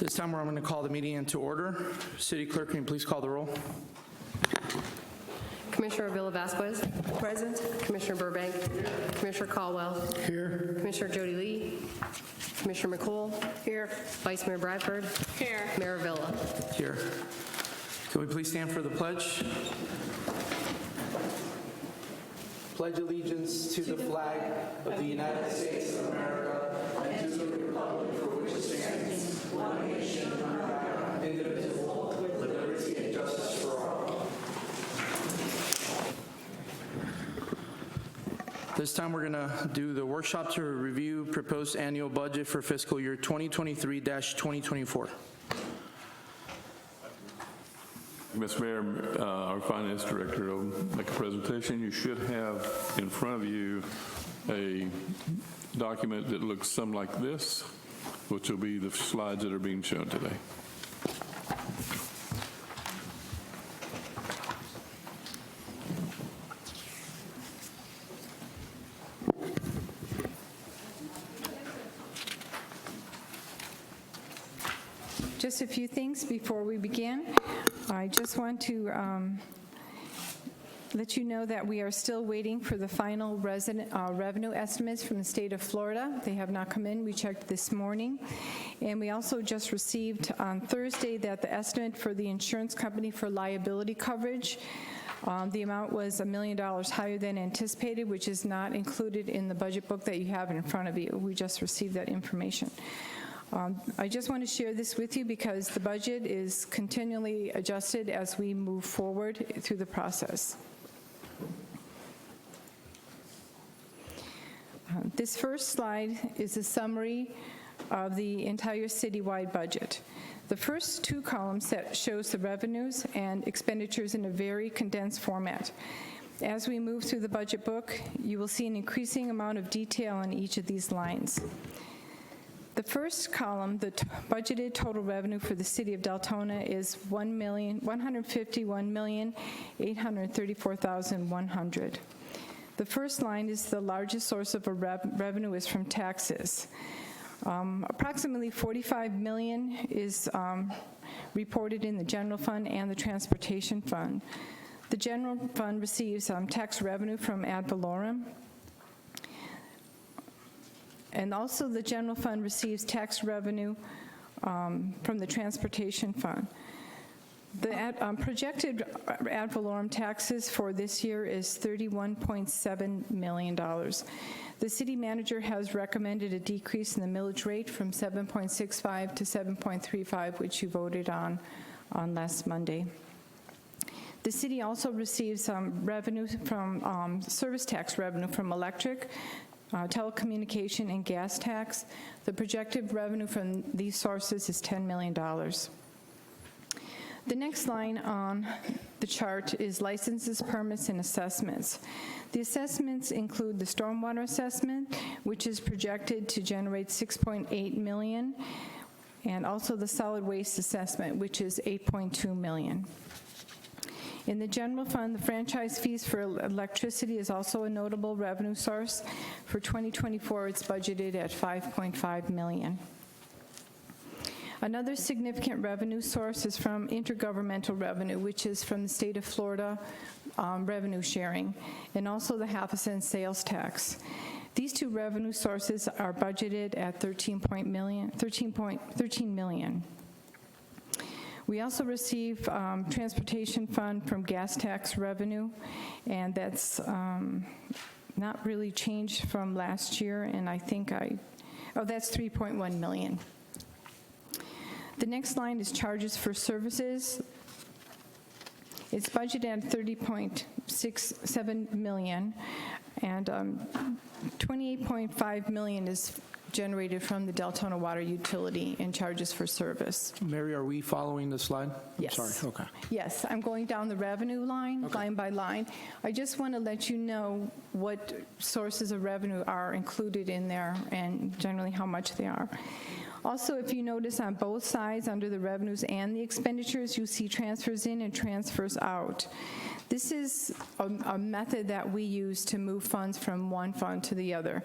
This time I'm going to call the meeting into order. City Clerk, can you please call the roll? Commissioner Avila Vasquez. Present. Commissioner Burbank. Commissioner Caldwell. Here. Commissioner Jody Lee. Commissioner McCool. Here. Vice Mayor Bradford. Here. Mayor Avila. Here. Can we please stand for the pledge? Pledge allegiance to the flag of the United States of America and to the republic for which it stands, one nation, under God, indivisible, with liberty and justice for all. This time we're going to do the workshop to review proposed annual budget for fiscal year 2023-2024. Mr. Mayor, our Finance Director will make a presentation. You should have in front of you a document that looks some like this, which will be the slides that are being shown today. Just a few things before we begin. I just want to let you know that we are still waiting for the final revenue estimates from the state of Florida. They have not come in. We checked this morning. And we also just received on Thursday that the estimate for the insurance company for liability coverage, the amount was $1 million higher than anticipated, which is not included in the budget book that you have in front of you. We just received that information. I just want to share this with you because the budget is continually adjusted as we move forward through the process. This first slide is a summary of the entire citywide budget. The first two columns that shows the revenues and expenditures in a very condensed format. As we move through the budget book, you will see an increasing amount of detail on each of these lines. The first column, the budgeted total revenue for the city of Deltona is $151,834,100. The first line is the largest source of revenue is from taxes. Approximately $45 million is reported in the general fund and the transportation fund. The general fund receives tax revenue from ad valorem. And also the general fund receives tax revenue from the transportation fund. The projected ad valorem taxes for this year is $31.7 million. The city manager has recommended a decrease in the millage rate from 7.65 to 7.35, which you voted on last Monday. The city also receives revenue from service tax revenue from electric, telecommunication, and gas tax. The projected revenue from these sources is $10 million. The next line on the chart is licenses, permits, and assessments. The assessments include the stormwater assessment, which is projected to generate $6.8 million, and also the solid waste assessment, which is $8.2 million. In the general fund, the franchise fees for electricity is also a notable revenue source. For 2024, it's budgeted at $5.5 million. Another significant revenue source is from intergovernmental revenue, which is from the state of Florida revenue sharing, and also the half-a-cent sales tax. These two revenue sources are budgeted at $13 million. We also receive transportation fund from gas tax revenue, and that's not really changed from last year, and I think that's $3.1 million. The next line is charges for services. It's budgeted at $30.67 million, and $28.5 million is generated from the Deltona water utility and charges for service. Mary, are we following the slide? Yes. I'm sorry. Okay. Yes, I'm going down the revenue line, line by line. I just want to let you know what sources of revenue are included in there and generally how much they are. Also, if you notice on both sides, under the revenues and the expenditures, you see transfers in and transfers out. This is a method that we use to move funds from one fund to the other.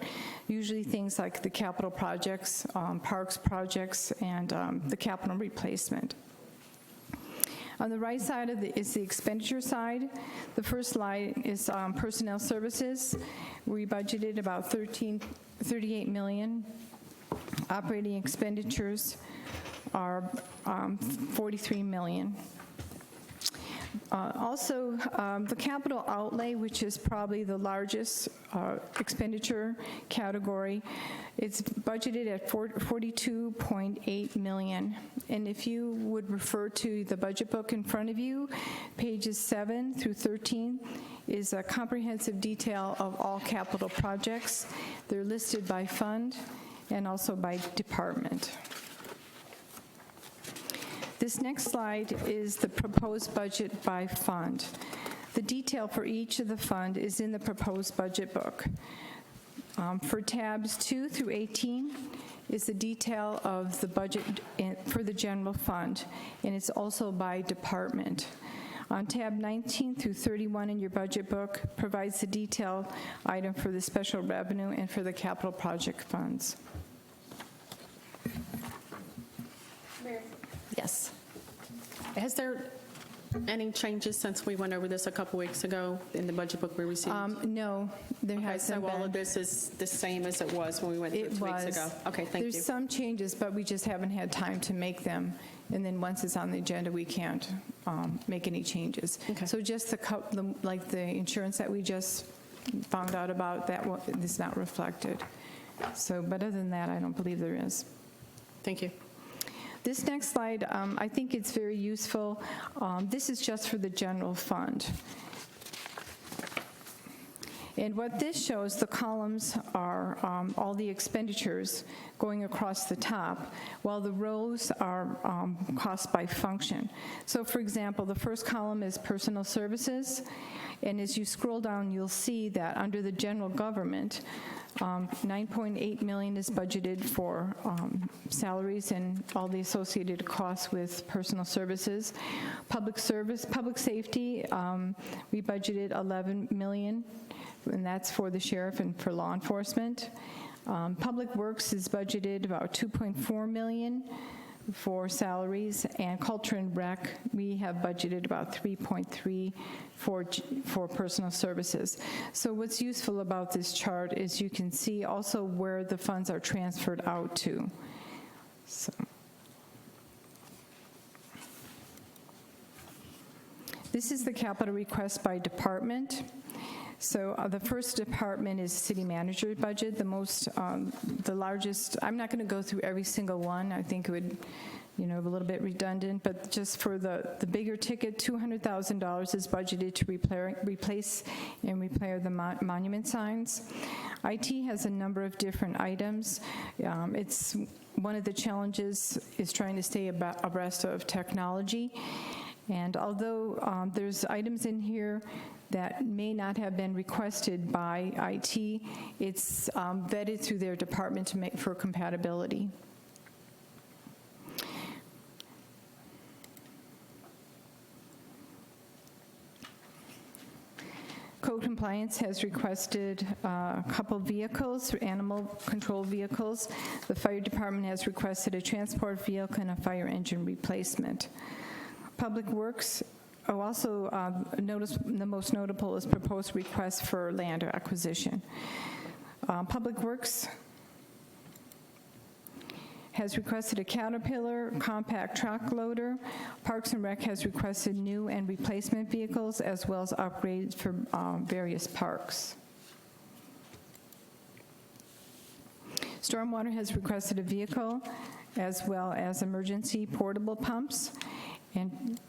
Usually things like the capital projects, parks projects, and the capital replacement. On the right side is the expenditure side. The first line is personnel services. We budgeted about $38 million. Operating expenditures are $43 million. Also, the capital outlay, which is probably the largest expenditure category, it's budgeted at $42.8 million. And if you would refer to the budget book in front of you, pages 7 through 13 is a comprehensive detail of all capital projects. They're listed by fund and also by department. This next slide is the proposed budget by fund. The detail for each of the fund is in the proposed budget book. For tabs 2 through 18 is the detail of the budget for the general fund, and it's also by department. On tab 19 through 31 in your budget book provides the detailed item for the special revenue and for the capital project funds. Yes. Has there any changes since we went over this a couple weeks ago in the budget book we received? No, there Okay, hasn't so been. all of this is the same as it was when we went through it 2 weeks ago? Okay, thank you. There's some changes, but we just haven't had time to make them. And then once it's on the agenda, we can't make any changes. Okay. So just like the insurance that we just found out about, that is not reflected. So, but other than that, I don't believe there is. Thank you. This next slide, I think it's very useful. This is just for the general fund. And what this shows, the columns are all the expenditures going across the top, while the rows are cost by function. So for example, the first column is personal services, and as you scroll down, you'll see that under the general government, $9.8 million is budgeted for salaries and all the associated costs with personal services. Public safety, we budgeted $11 million, and that's for the sheriff and for law enforcement. Public Works is budgeted about $2.4 million for salaries, and Culture and Rec, we have budgeted about $3.3 for personal services. So what's useful about this chart is you can see also where the funds are transferred out to. So. This is the capital request by department. So the first department is city manager budget, the largest. I'm not going to go through every single one. I think it would, be a little bit redundant, but just for the bigger ticket, $200,000 is budgeted to replace and repair the monument signs. IT has a number of different items. It's one of the challenges is trying to stay abreast of technology. And although there's items in here that may not have been requested by IT, it's vetted through their department to make for compatibility. Code Compliance has requested a couple vehicles, animal control vehicles. The Fire Department has requested a transport vehicle and a fire engine replacement. Public Works, also notice the most notable is proposed request for land acquisition. Public Works has requested a Caterpillar compact truck loader. Parks and Rec has requested new and replacement vehicles as well as upgrades for various parks. Stormwater has requested a vehicle as well as emergency portable pumps. And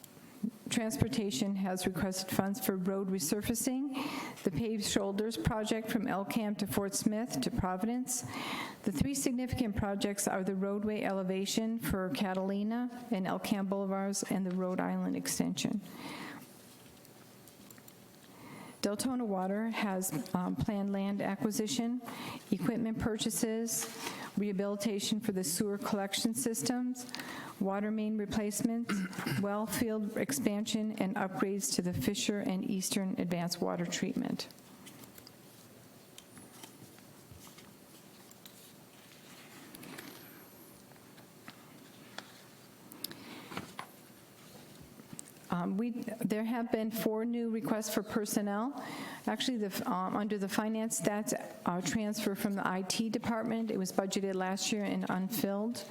Transportation has requested funds for road resurfacing, the paved shoulders project from El Camp to Fort Smith to Providence. The three significant projects are the roadway elevation for Catalina and El Camp Boulevards and the Rhode Island extension. Deltona Water has planned land acquisition, equipment purchases, rehabilitation for the sewer collection systems, water main replacements, well field expansion, and upgrades to the Fisher and Eastern Advanced Water Treatment. There have been 4 new requests for personnel. Actually, under the finance, that's a transfer from the IT department. It was budgeted last year and unfilled.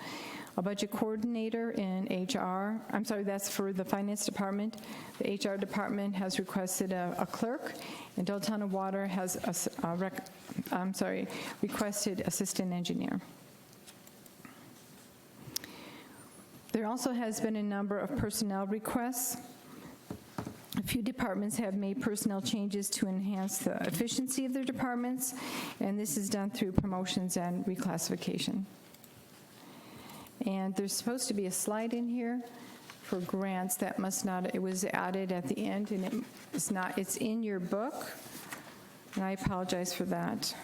A budget coordinator in HR, I'm sorry, that's for the finance department. The HR department has requested a clerk, and Deltona Water has requested assistant engineer. There also has been a number of personnel requests. A few departments have made personnel changes to enhance the efficiency of their departments, and this is done through promotions and reclassification. And there's supposed to be a slide in here for grants that must not, it was added at the end, and it's not, it's in your book, and I apologize for that.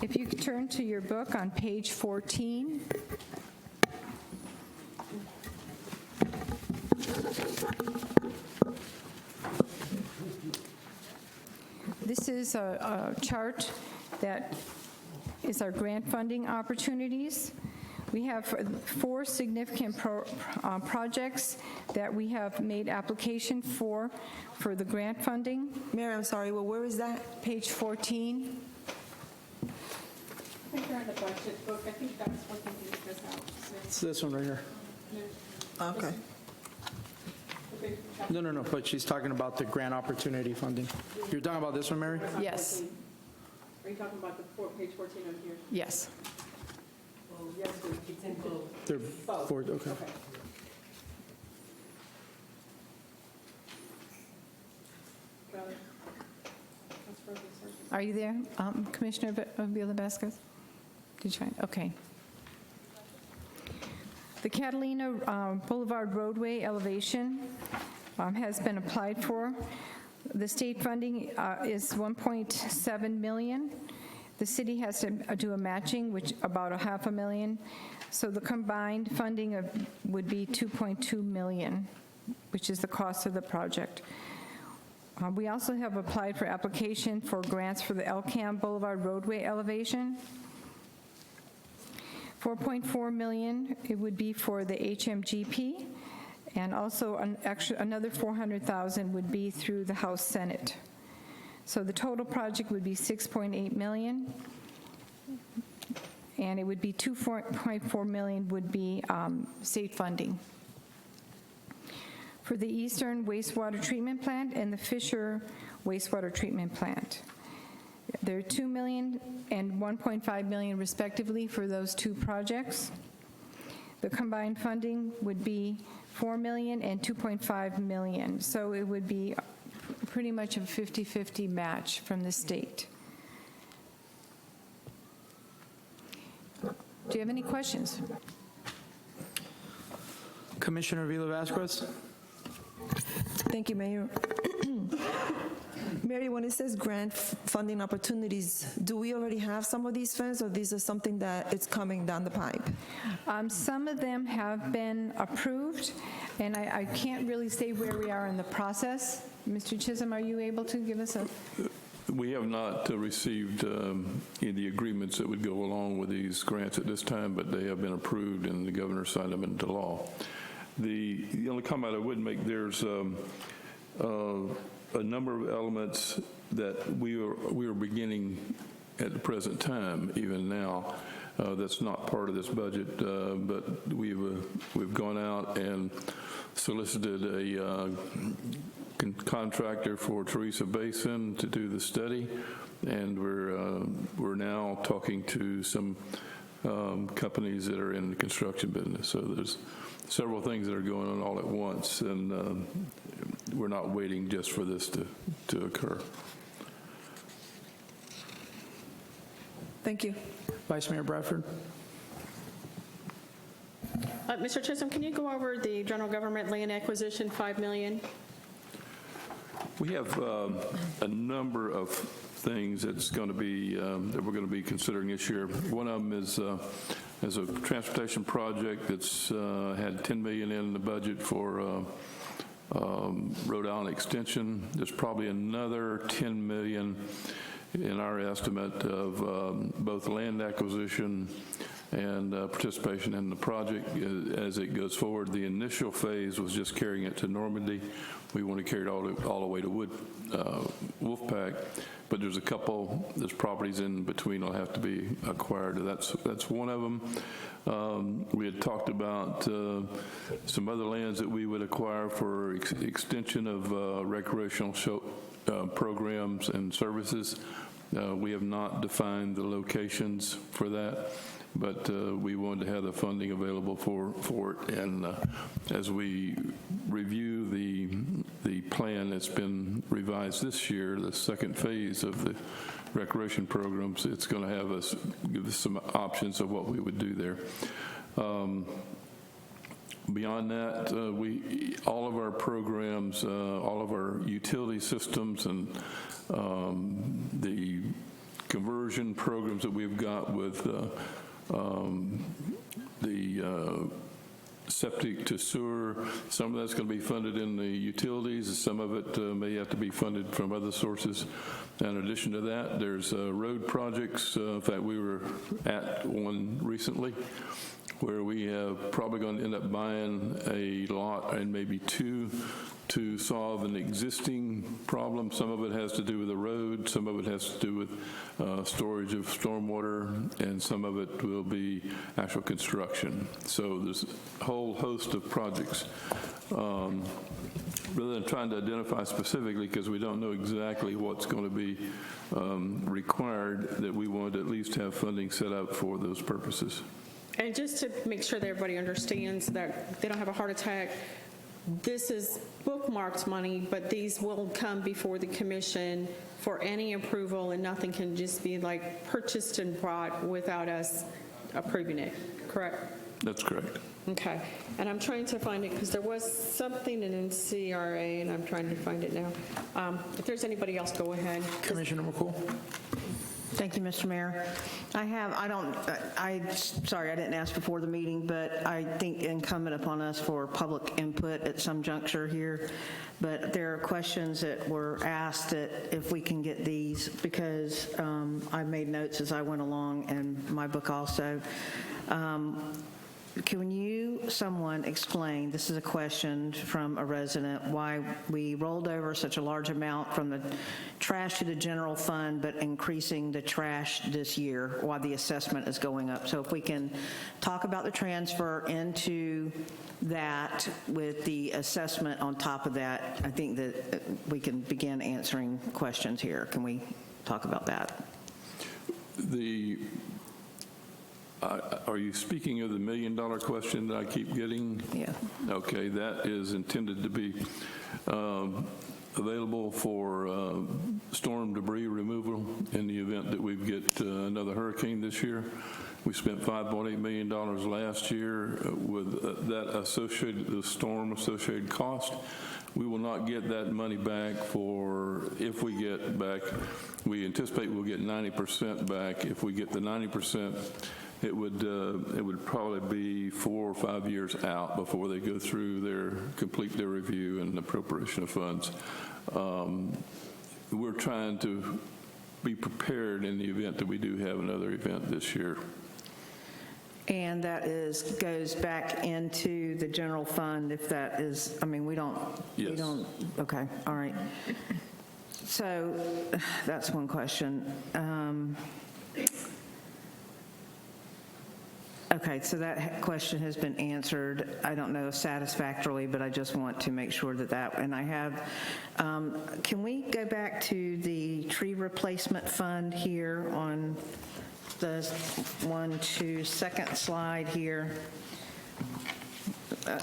If you could turn to your book on page 14. This is a chart that is our grant funding opportunities. We have 4 significant projects that we have made application for the grant funding. Mary, I'm sorry, well, where is that? Page 14. I think they're in the budget book. I think that's what they need this out. It's this one right here. Okay. No, but she's talking about the grant opportunity funding. You're talking about this one, Mary? Yes, Are you talking about the page 14 over here? yes. Yes, it's in both. They're four, okay. Got it. That's for research. Are you there, Commissioner Avila Vasquez? Did you find? Okay. The Catalina Boulevard roadway elevation has been applied for. The state funding is $1.7 million. The city has to do a matching, which about $500,000. So the combined funding would be $2.2 million, which is the cost of the project. We also have applied for application for grants for the Elkham Boulevard roadway elevation. $4.4 million, it would be for the HMGP, and also another $400,000 would be through the House Senate. So the total project would be $6.8 million, and it would be $2.4 million would be state funding. For the Eastern Wastewater Treatment Plant and the Fisher Wastewater Treatment Plant. There are $2 million and $1.5 million respectively for those 2 projects. The combined funding would be $4 million and $2.5 million. So it would be pretty much a 50-50 match from the state. Do you have any questions? Commissioner Avila Vasquez? Thank you, Mayor. Mary, when it says grant funding opportunities, do we already have some of these funds, or these are something that is coming down the pipe? Some of them have been approved, and I can't really say where we are in the process. Mr. Chisholm, are you able to give us a... We have not received any agreements that would go along with these grants at this time, but they have been approved and the governor signed them into law. The only comment I would make, there's a number of elements that we are beginning at the present time, even now, that's not part of this budget, but we've gone out and solicited a contractor for Teresa Basin to do the study, and we're now talking to some companies that are in the construction business. So there's several things that are going on all at once, and we're not waiting just for this to occur. Thank you. Vice Mayor Bradford? Mr. Chisholm, can you go over the general government land acquisition, $5 million? We have a number of things that's going to be, that we're going to be considering this year. One of them is a transportation project that's had $10 million in the budget for Rhode Island Extension. There's probably another $10 million in our estimate of both land acquisition and participation in the project as it goes forward. The initial phase was just carrying it to Normandy. We want to carry it all the way to Wolfpack, but there's there's properties in between that'll have to be acquired. That's one of them. We had talked about some other lands that we would acquire for extension of recreational programs and services. We have not defined the locations for that, but we wanted to have the funding available for it. And as we review the plan that's been revised this year, the second phase of the recreation programs, it's going to give us some options of what we would do there. Beyond that, all of our programs, all of our utility systems and the conversion programs that we've got with the septic to sewer, some of that's going to be funded in the utilities. Some of it may have to be funded from other sources. In addition to that, there's road projects. In fact, we were at one recently where we have probably going to end up buying a lot and maybe two to solve an existing problem. Some of it has to do with the road, some of it has to do with storage of stormwater, and some of it will be actual construction. So there's a whole host of projects. Rather than trying to identify specifically, because we don't know exactly what's going to be required, that we want to at least have funding set up for those purposes. And just to make sure that everybody understands that they don't have a heart attack, this is bookmarked money, but these will come before the commission for any approval, and nothing can just be like purchased and brought without us approving it, correct? That's correct. Okay. And I'm trying to find it because there was something in NCRA, and I'm trying to find it now. If there's anybody else, go ahead. Commissioner McCool? Thank you, Mr. Mayor. Sorry, I didn't ask before the meeting, but I think incumbent upon us for public input at some juncture here. But there are questions that were asked that if we can get these, because I made notes as I went along, and my book also. Can someone explain, this is a question from a resident, why we rolled over such a large amount from the trash to the general fund, but increasing the trash this year, why the assessment is going up? So if we can talk about the transfer into that with the assessment on top of that, I think that we can begin answering questions here. Can we talk about that? Are you speaking of the $1 million question that I keep getting? Yeah. Okay, that is intended to be available for storm debris removal in the event that we get another hurricane this year. We spent $5.8 million last year with that the storm-associated cost. We will not get that money back if we get back, we anticipate we'll get 90% back. If we get the 90%, it would probably be 4 or 5 years out before they go through complete their review and appropriation of funds. We're trying to be prepared in the event that we do have another event this year. And that goes back into the general fund if that is, we don't. Yes. We don't, okay, all right. So that's one question. Okay, so that question has been answered. I don't know if satisfactorily, but I just want to make sure that, and I have, can we go back to the tree replacement fund here on the second slide here?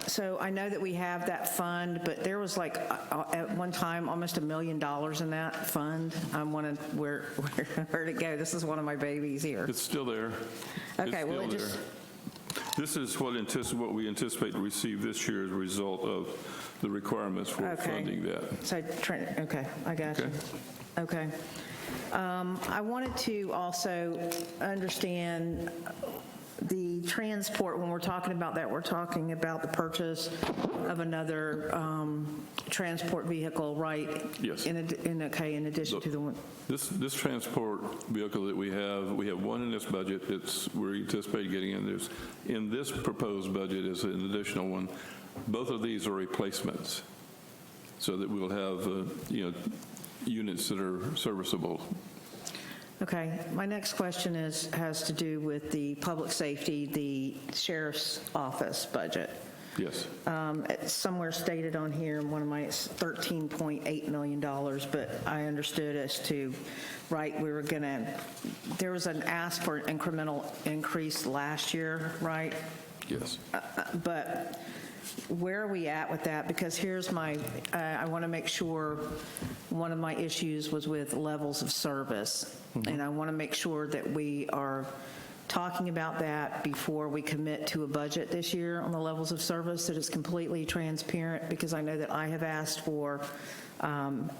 So I know that we have that fund, but there was like at one time almost $1 million in that fund. I wanted where'd it go? This is one of my babies here. It's still there. Okay, It's well, still it just, This is what we anticipate to receive this year as a result of the requirements for Okay. funding that. So, okay, I got you. Okay. I wanted to also understand the transport. When we're talking about that, we're talking about the purchase of another transport vehicle, right? Yes. In addition to the one. This transport vehicle that we have one in this budget. We're anticipating getting in this proposed budget is an additional one. Both of these are replacements, so that we'll have units that are serviceable. Okay, my next question has to do with the public safety, the sheriff's office budget. Yes. It's somewhere stated on here, in one of my, it's $13.8 million, but I understood as to, right, there was an ask for an incremental increase last year, right? Yes. But where are we at with that? Because here's I want to make sure, one of my issues was with levels of service. And I want to make sure that we are talking about that before we commit to a budget this year on the levels of service, that it's completely transparent, because I know that I have asked for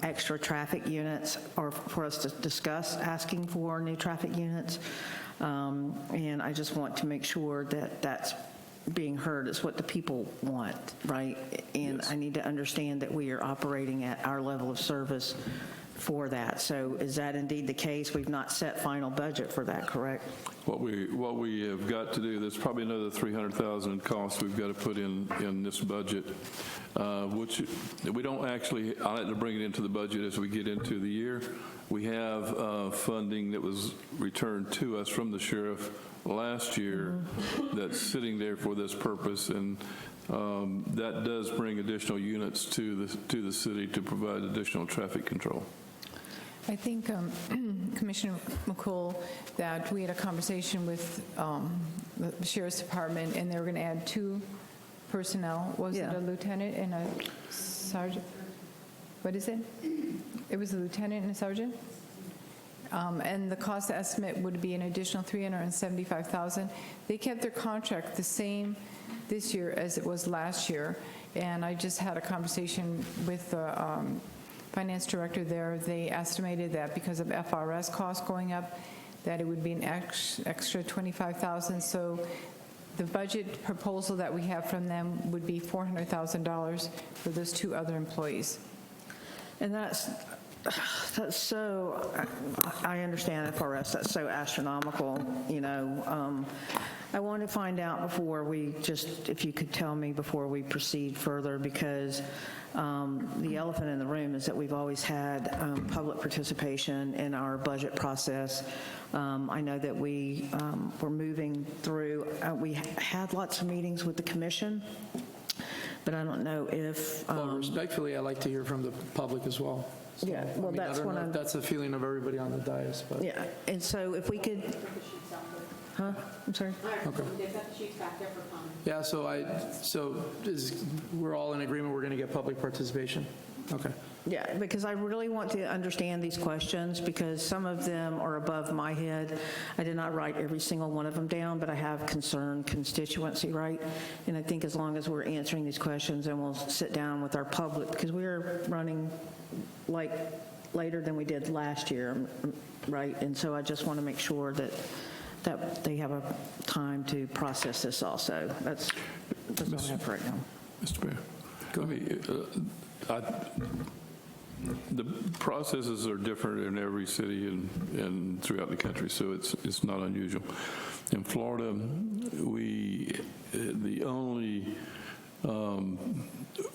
extra traffic units, or for us to discuss asking for new traffic units. And I just want to make sure that that's being heard. It's what the people want, right? And Yes. I need to understand that we are operating at our level of service for that. So is that indeed the case? We've not set final budget for that, correct? What we have got to do, there's probably another $300,000 in costs we've got to put in this budget, which we don't actually, I like to bring it into the budget as we get into the year. We have funding that was returned to us from the sheriff last year that's sitting there for this purpose, and that does bring additional units to the city to provide additional traffic control. I think, Commissioner McCool, that we had a conversation with the Sheriff's Department, and they were going to add 2 personnel. Was it Yeah. a lieutenant and a sergeant? What is it? It was a lieutenant and a sergeant? And the cost estimate would be an additional $375,000. They kept their contract the same this year as it was last year, and I just had a conversation with the finance director there. They estimated that because of FRS costs going up, that it would be an extra $25,000. So the budget proposal that we have from them would be $400,000 for those 2 other employees. And that's so, I understand FRS, that's so astronomical, I want to find out before we if you could tell me before we proceed further, because the elephant in the room is that we've always had public participation in our budget process. I know that we were moving through, we had lots of meetings with the commission, but I don't know if... Well, respectfully, I'd like to hear from the public as well. So, Yeah, well, I that's don't what know I'm... if that's the feeling of everybody on the dais, but. Yeah, and so if we could... Huh? I'm sorry? Okay. Yeah, we're all in agreement we're going to get public participation? Okay. Yeah, because I really want to understand these questions, because some of them are above my head. I did not write every single one of them down, but I have concerned constituency, right? And I think as long as we're answering these questions, and we'll sit down with our public, because we're running like later than we did last year, right? And so I just want to make sure that they have a time to process this also. That's all I have for right now. Mr. Mayor, the processes are different in every city and throughout the country, so it's not unusual. In Florida,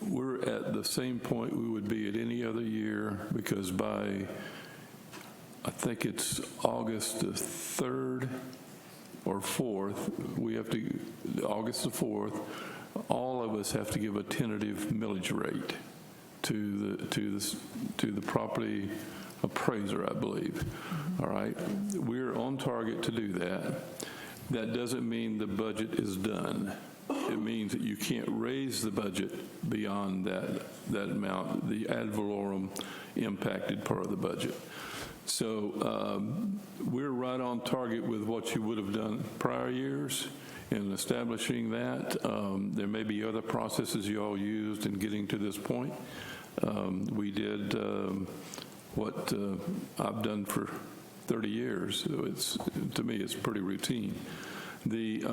we're at the same point we would be at any other year, because by, I think it's August the 3rd or 4th, August the 4th, all of us have to give a tentative millage rate to the property appraiser, I believe. All right, we're on target to do that. That doesn't mean the budget is done. It means that you can't raise the budget beyond that amount, the ad valorem impacted part of the budget. So we're right on target with what you would have done prior years in establishing that. There may be other processes you all used in getting to this point. We did what I've done for 30 years. So to me, it's pretty routine. The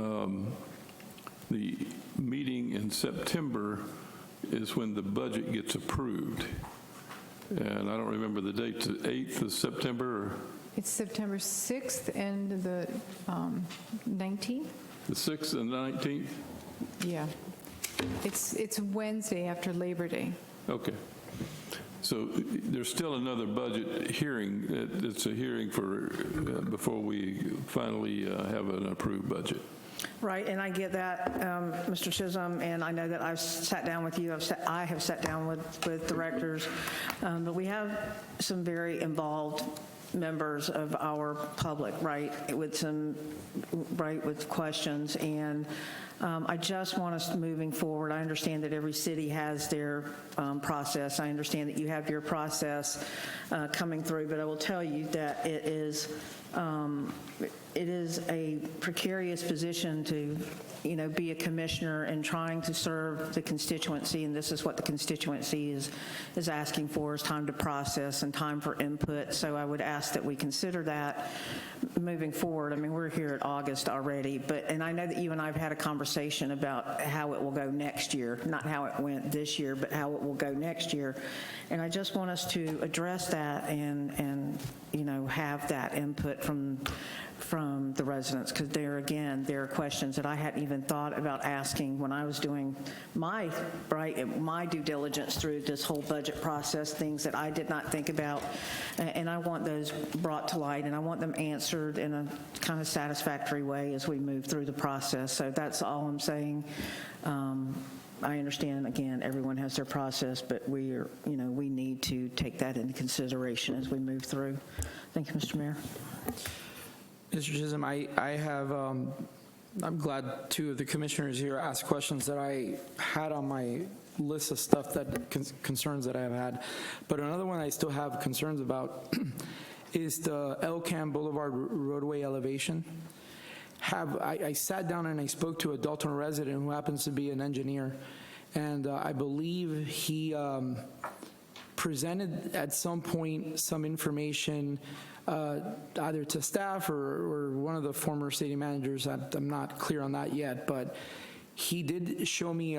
meeting in September is when the budget gets approved. And I don't remember the date, the 8th of September? Or It's September 6th and the 19th? the 6th and 19th? Yeah. It's Wednesday after Labor Day. Okay. So there's still another budget hearing. It's a hearing for before we finally have an approved budget. Right, and I get that, Mr. Chisholm, and I know that I've sat down with you, I have sat down with directors, but we have some very involved members of our public, right, with questions, and I just want us moving forward. I understand that every city has their process. I understand that you have your process coming through, but I will tell you that it is a precarious position to, be a commissioner and trying to serve the constituency, and this is what the constituency is asking for, is time to process and time for input. So I would ask that we consider that moving forward. I mean, we're here at August already, and I know that you and I have had a conversation about how it will go next year, not how it went this year, but how it will go next year. And I just want us to address that and have that input from the residents, because there are questions that I hadn't even thought about asking when I was doing my due diligence through this whole budget process, things that I did not think about, and I want those brought to light, and I want them answered in a kind of satisfactory way as we move through the process. So that's all I'm saying. I understand, again, everyone has their process, but we need to take that into consideration as we move through. Thank you, Mr. Mayor. Mr. Chisholm, I'm glad two of the commissioners here asked questions that I had on my list of stuff concerns that I've had. But another one I still have concerns about is the El Cam Boulevard roadway elevation. I sat down and I spoke to a Deltona resident who happens to be an engineer, and I believe he presented at some point some information either to staff or one of the former city managers. I'm not clear on that yet, but he did show me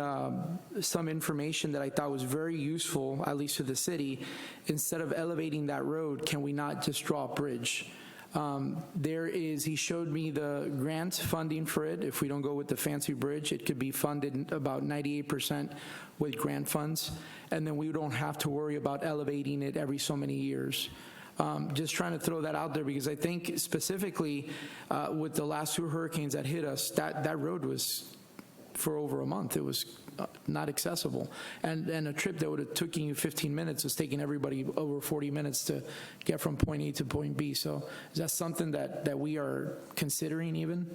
some information that I thought was very useful, at least to the city. Instead of elevating that road, can we not just draw a bridge? He showed me the grant funding for it. If we don't go with the fancy bridge, it could be funded about 98% with grant funds, and then we don't have to worry about elevating it every so many years. Just trying to throw that out there, because I think specifically with the last two hurricanes that hit us, that road was, for over a month, it was not accessible. And a trip that would have taken you 15 minutes was taking everybody over 40 minutes to get from point A to point B. So is that something that we are considering even?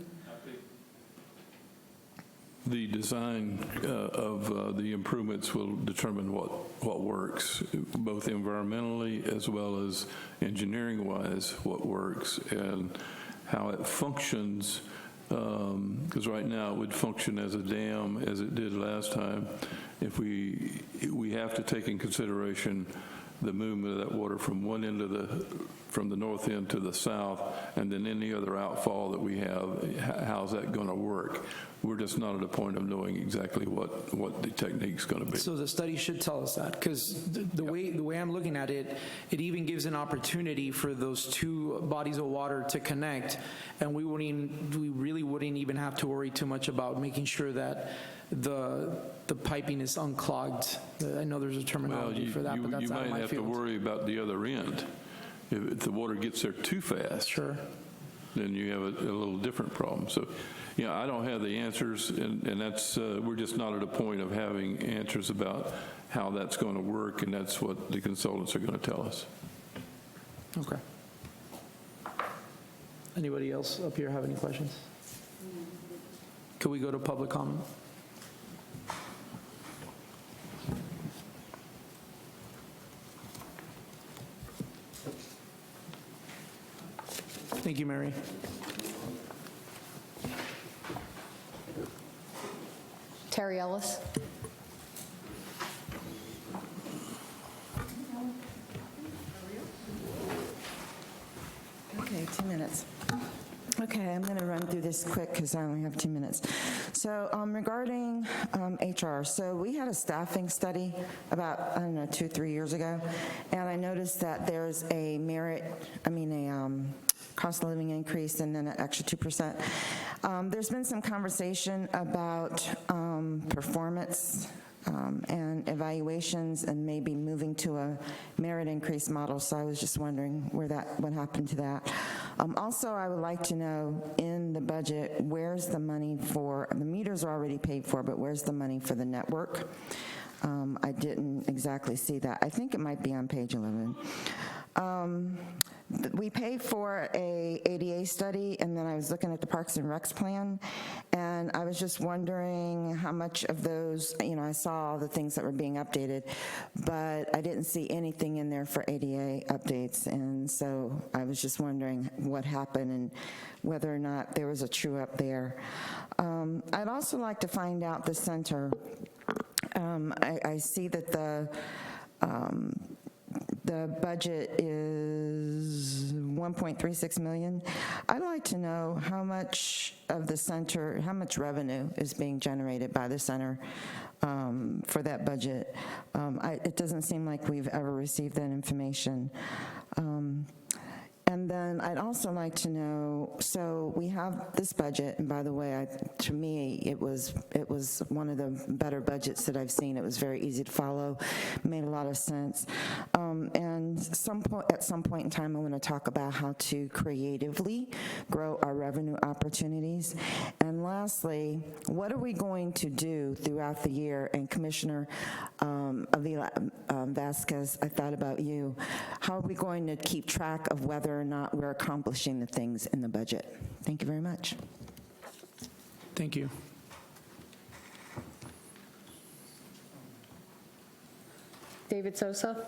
The design of the improvements will determine what works, both environmentally as well as engineering-wise, what works and how it functions. Because right now it would function as a dam as it did last time. If we have to take in consideration the movement of that water from one end from the north end to the south, and then any other outfall that we have, how's that going to work? We're just not at a point of knowing exactly what the technique's going to be. So the study should tell us that, because the way I'm looking at it, it even gives an opportunity for those two bodies of water to connect, and we really wouldn't even have to worry too much about making sure that the piping is unclogged. I know there's a terminology for that, but that's out of my field. You might have to worry about the other end. If the water gets there too fast, sure, then you have a little different problem. So, I don't have the answers, and that's we're just not at a point of having answers about how that's going to work, and that's what the consultants are going to tell us. Okay. Anybody else up here have any questions? Could we go to public comment? Thank you, Mary. Terry Ellis. Okay, 2 minutes. Okay, I'm going to run through this quick because I only have 2 minutes. So regarding HR, so we had a staffing study about, I don't know, 2-3 years ago, and I noticed that there's a cost of living increase and then an extra 2%. There's been some conversation about performance and evaluations and maybe moving to a merit increase model, so I was just wondering what happened to that. Also, I would like to know in the budget, where's the money for, the meters are already paid for, but where's the money for the network? I didn't exactly see that. I think it might be on page 11. We paid for a ADA study, and then I was looking at the Parks and Recs plan, and I was just wondering how much of those, I saw all the things that were being updated, but I didn't see anything in there for ADA updates, and so I was just wondering what happened and whether or not there was a true up there. I'd also like to find out the center. I see that the budget is $1.36 million. I'd like to know how much of the center, how much revenue is being generated by the center for that budget. It doesn't seem like we've ever received that information. And then I'd also like to know, so we have this budget, and by the way, to me, it was one of the better budgets that I've seen. It was very easy to follow, made a lot of sense. And at some point in time, I want to talk about how to creatively grow our revenue opportunities. And lastly, what are we going to do throughout the year? And Commissioner Avila Vasquez, I thought about you. How are we going to keep track of whether or not we're accomplishing the things in the budget? Thank you very much. Thank you. David Sosa.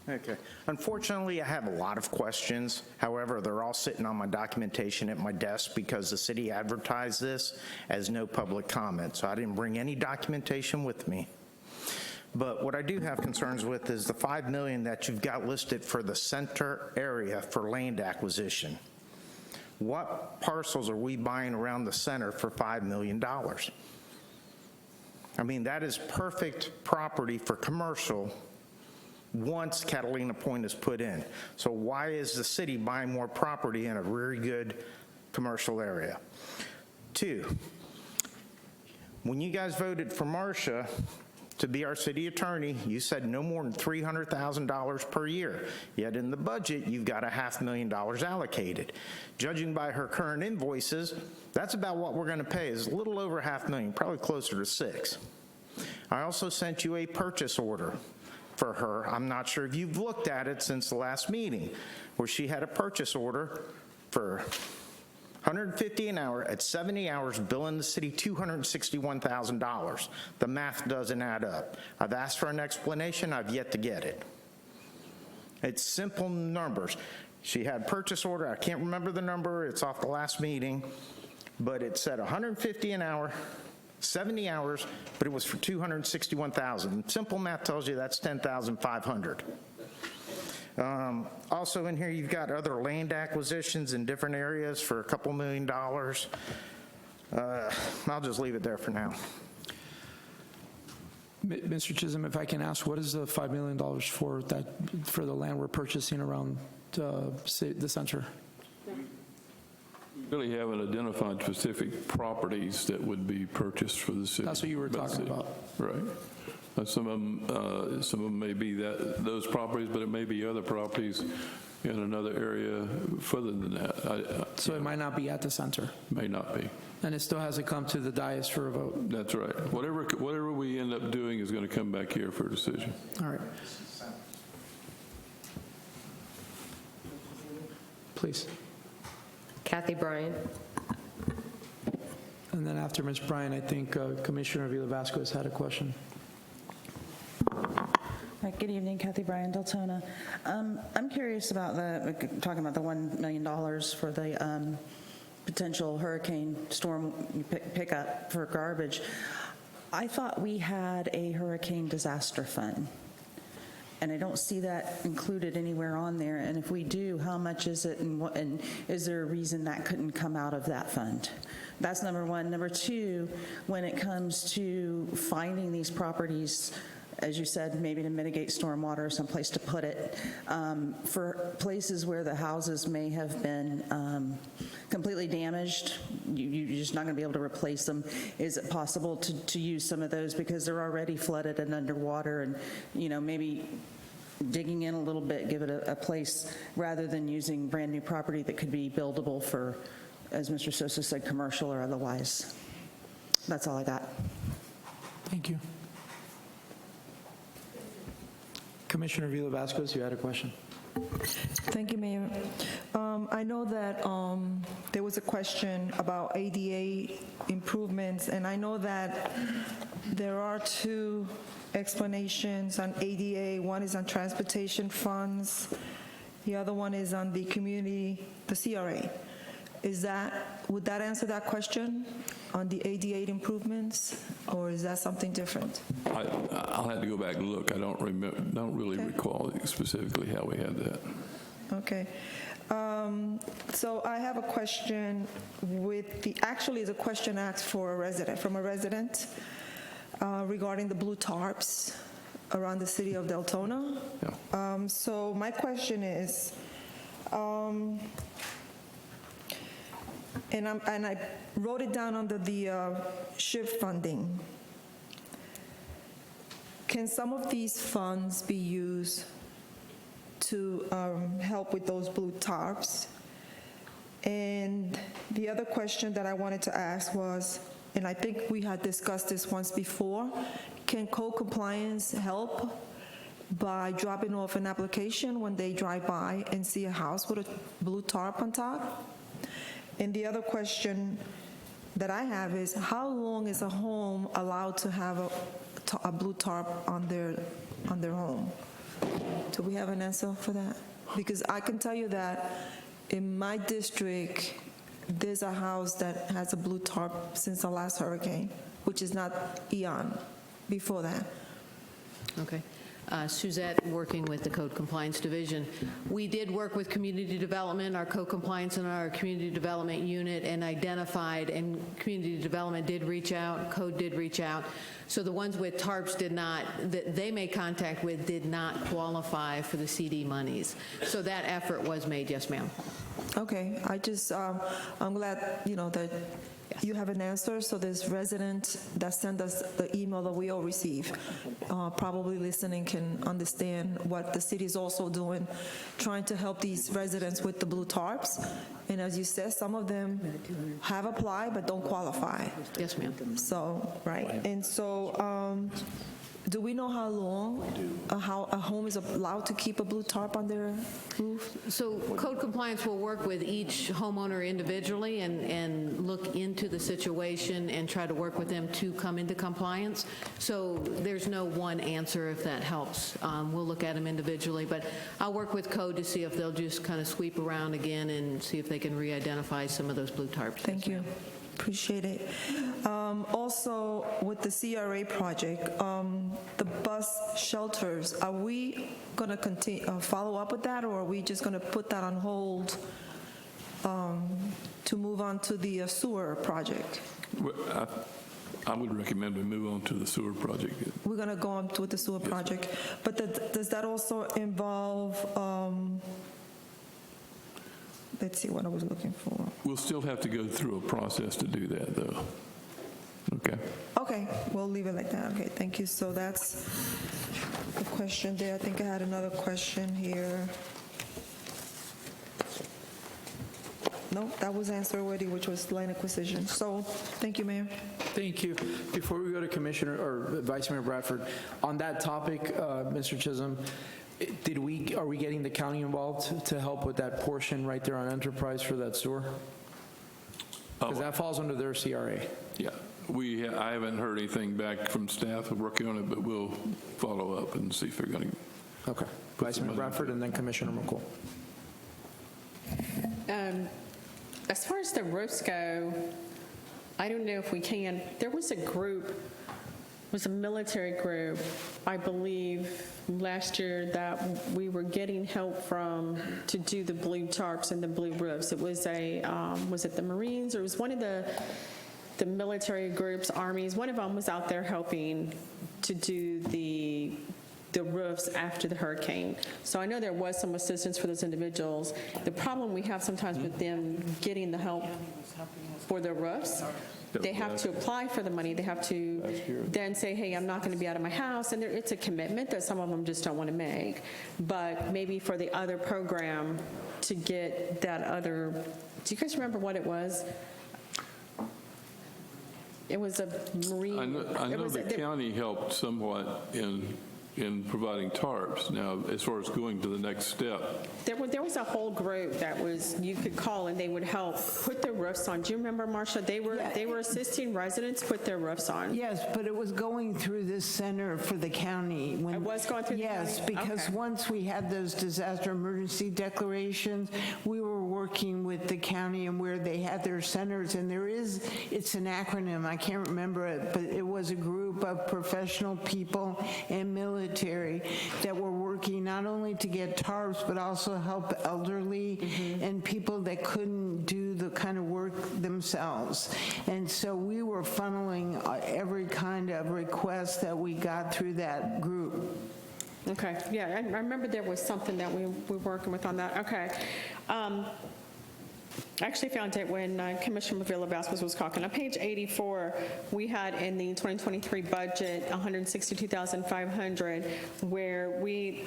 Okay. Unfortunately, I have a lot of questions. However, they're all sitting on my documentation at my desk because the city advertised this as no public comment, so I didn't bring any documentation with me. But what I do have concerns with is the $5 million that you've got listed for the center area for land acquisition. What parcels are we buying around the center for $5 million? I mean, that is perfect property for commercial once Catalina Point is put in. So why is the city buying more property in a very good commercial area? 2, when you guys voted for Marcia to be our city attorney, you said no more than $300,000 per year. Yet in the budget, you've got $500,000 allocated. Judging by her current invoices, that's about what we're going to pay, is a little over $500,000, probably closer to $6 million. I also sent you a purchase order for her. I'm not sure if you've looked at it since the last meeting, where she had a purchase order for $150 an hour at 70 hours, billing the city $261,000. The math doesn't add up. I've asked for an explanation. I've yet to get it. It's simple numbers. She had purchase order. I can't remember the number. It's off the last meeting, but it said $150 an hour, 70 hours, but it was for $261,000. Simple math tells you that's $10,500. Also in here, you've got other land acquisitions in different areas for a couple $1 million. I'll just leave it there for now. Mr. Chisholm, if I can ask, what is the $5 million for the land we're purchasing around the center? Really haven't identified specific properties that would be purchased for the city. That's what you were talking about. Right. Some of them may be those properties, but it may be other properties in another area further than that. So it might not be at the center. May not be. And it still hasn't come to the dais for a vote. That's right. Whatever we end up doing is going to come back here for a decision. All right. Please. Kathy Bryant. And then after Ms. Bryan, I think Commissioner Avila Vasquez had a question. Right, good evening, Kathy Bryan, Deltona. I'm curious about talking about the $1 million for the potential hurricane storm pickup for garbage. I thought we had a hurricane disaster fund, and I don't see that included anywhere on there. And if we do, how much is it, and is there a reason that couldn't come out of that fund? That's number one. Number two, when it comes to finding these properties, as you said, maybe to mitigate stormwater, someplace to put it, for places where the houses may have been completely damaged, you're just not going to be able to replace them. Is it possible to use some of those because they're already flooded and underwater, and maybe digging in a little bit, give it a place rather than using brand new property that could be buildable for, as Mr. Sosa said, commercial or otherwise? That's all I got. Thank you. Commissioner Villa-Vasquez, you had a question. Thank you, Mayor. I know that there was a question about ADA improvements, and I know that there are two explanations on ADA. One is on transportation funds. The other one is on the community, the CRA. Would that answer that question on the ADA improvements, or is that something different? I'll have to go back and look. I don't really recall specifically how we had that. Okay. So I have a question actually it's a question asked from a resident regarding the blue tarps around the city of Deltona. Yeah. So my question is, and I wrote it down under the SHIP funding. Can some of these funds be used to help with those blue tarps? And the other question that I wanted to ask was, and I think we had discussed this once before, can code compliance help by dropping off an application when they drive by and see a house with a blue tarp on top? And the other question that I have is, how long is a home allowed to have a blue tarp on their home? Do we have an answer for that? Because I can tell you that in my district, there's a house that has a blue tarp since the last hurricane, which is not eon before that. Okay. Suzette, working with the Code Compliance Division. We did work with Community Development, our Code Compliance and our Community Development Unit, and identified, and Community Development did reach out, Code did reach out. So the ones with tarps that they made contact with did not qualify for the CD monies. So that effort was made, yes, ma'am. Okay, I'm glad, that you have an answer. So this resident that sent us the email that we all receive, probably listening, can understand what the city is also doing, trying to help these residents with the blue tarps. And as you said, some of them have applied but don't qualify. Yes, ma'am. So, right. And so, do we know how long a home is allowed to keep a blue tarp on their roof? So Code Compliance will work with each homeowner individually and look into the situation and try to work with them to come into compliance. So there's no one answer if that helps. We'll look at them individually, but I'll work with Code to see if they'll just kind of sweep around again and see if they can re-identify some of those blue tarps. Thank you. Appreciate it. Also, with the CRA project, the bus shelters, are we going to continue follow up with that, or are we just going to put that on hold to move on to the sewer project? I would recommend we move on to the sewer project. We're going to go on with the sewer project. But does that also involve, let's see what I was looking for. We'll still have to go through a process to do that, though. Okay. Okay, we'll leave it like that. Okay, thank you. So that's the question there. I think I had another question here. No, that was answered already, which was land acquisition. So, thank you, Mayor. Thank you. Before we go to Commissioner or Vice Mayor Bradford, on that topic, Mr. Chisholm, are we getting the county involved to help with that portion right there on Enterprise for that sewer? Because that falls under their CRA. Yeah. I haven't heard anything back from staff working on it, but we'll follow up and see if they're going to. Okay. Vice Mayor Bradford and then Commissioner McCool. As far as the roofs go, I don't know if we can. There was a group, it was a military group, I believe, last year that we were getting help from to do the blue tarps and the blue roofs. It was was it the Marines, or it was one of the military groups, armies? One of them was out there helping to do the roofs after the hurricane. So I know there was some assistance for those individuals. The problem we have sometimes with them getting the help for their roofs, they have to apply for the money. They have to then say, hey, I'm not going to be out of my house. And it's a commitment that some of them just don't want to make. But maybe for the other program to get that other, do you guys remember what it was? It was a Marine. I know the county helped somewhat in providing tarps. Now, as far as going to the next step, There was a whole group that you could call and they would help put their roofs on. Do you remember, Marcia? They were assisting residents put their roofs on. Yes, but it was going through this center for the county. It was going through the county? Yes, because Okay. once we had those disaster emergency declarations, we were working with the county and where they had their centers, and it's an acronym, I can't remember it, but it was a group of professional people and military that were working not only to get tarps, but also help elderly and people that couldn't do the kind of work themselves. And so we were funneling every kind of request that we got through that group. Okay, yeah, I remember there was something that we were working with on that. Okay. I actually found it when Commissioner Mavila-Vasquez was talking. On page 84, we had in the 2023 budget $162,500, where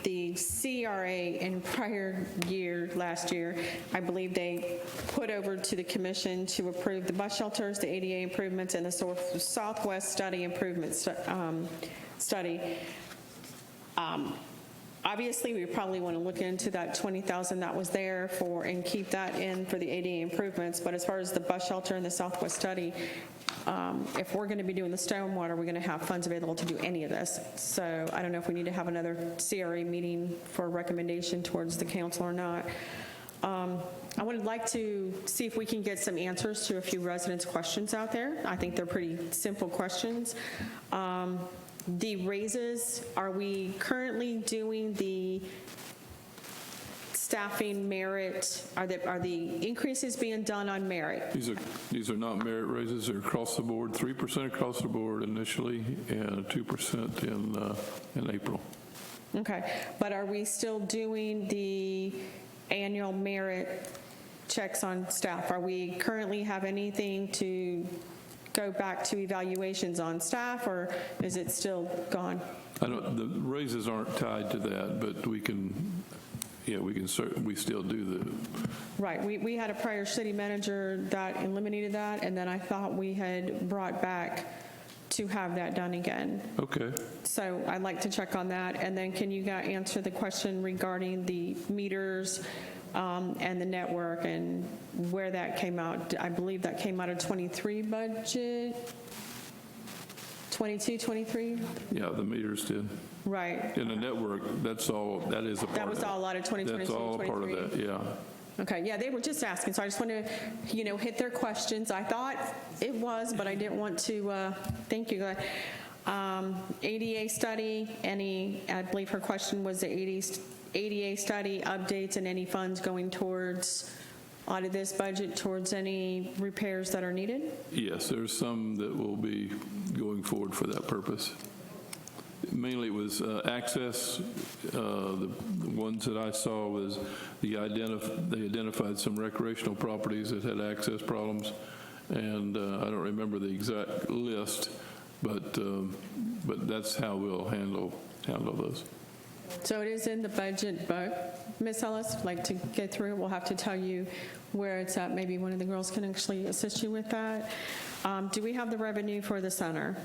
the CRA in prior year, last year, I believe they put over to the commission to approve the bus shelters, the ADA improvements, and the Southwest study improvements study. Obviously, we probably want to look into that $20,000 that was there and keep that in for the ADA improvements. But as far as the bus shelter and the Southwest study, if we're going to be doing the stormwater, we're going to have funds available to do any of this. So I don't know if we need to have another CRA meeting for recommendation towards the council or not. I would like to see if we can get some answers to a few residents' questions out there. I think they're pretty simple questions. The raises, are we currently doing the staffing merit? Are the increases being done on merit? these are not merit raises. They're across the board, 3% across the board initially, and 2% in April. Okay, but are we still doing the annual merit checks on staff? Are we currently have anything to go back to evaluations on staff, or is it still gone? The raises aren't tied to that, but we still do the. Right, we had a prior city manager that eliminated that, and then I thought we had brought back to have that done again. Okay. So I'd like to check on that, and then can you guys answer the question regarding the meters and the network and where that came out? I believe that came out of 23 budget, 22, 23? Yeah, the meters did. Right. In the network, that is a part of that. That was all out of 2022, That's all part of that, yeah. Okay, yeah, they were just asking, so I just want to, hit their questions. I thought it was, but I didn't want to, thank you. ADA study, I believe her question was the ADA study updates and any funds going towards, out of this budget, towards any repairs that are needed? Yes, there's some that will be going forward for that purpose. Mainly it was access. The ones that I saw was they identified some recreational properties that had access problems, and I don't remember the exact list, but that's how we'll handle those. So it is in the budget book, Ms. Ellis. Like to get through it, we'll have to tell you where it's at. Maybe one of the girls can actually assist you with that. Do we have the revenue for the center?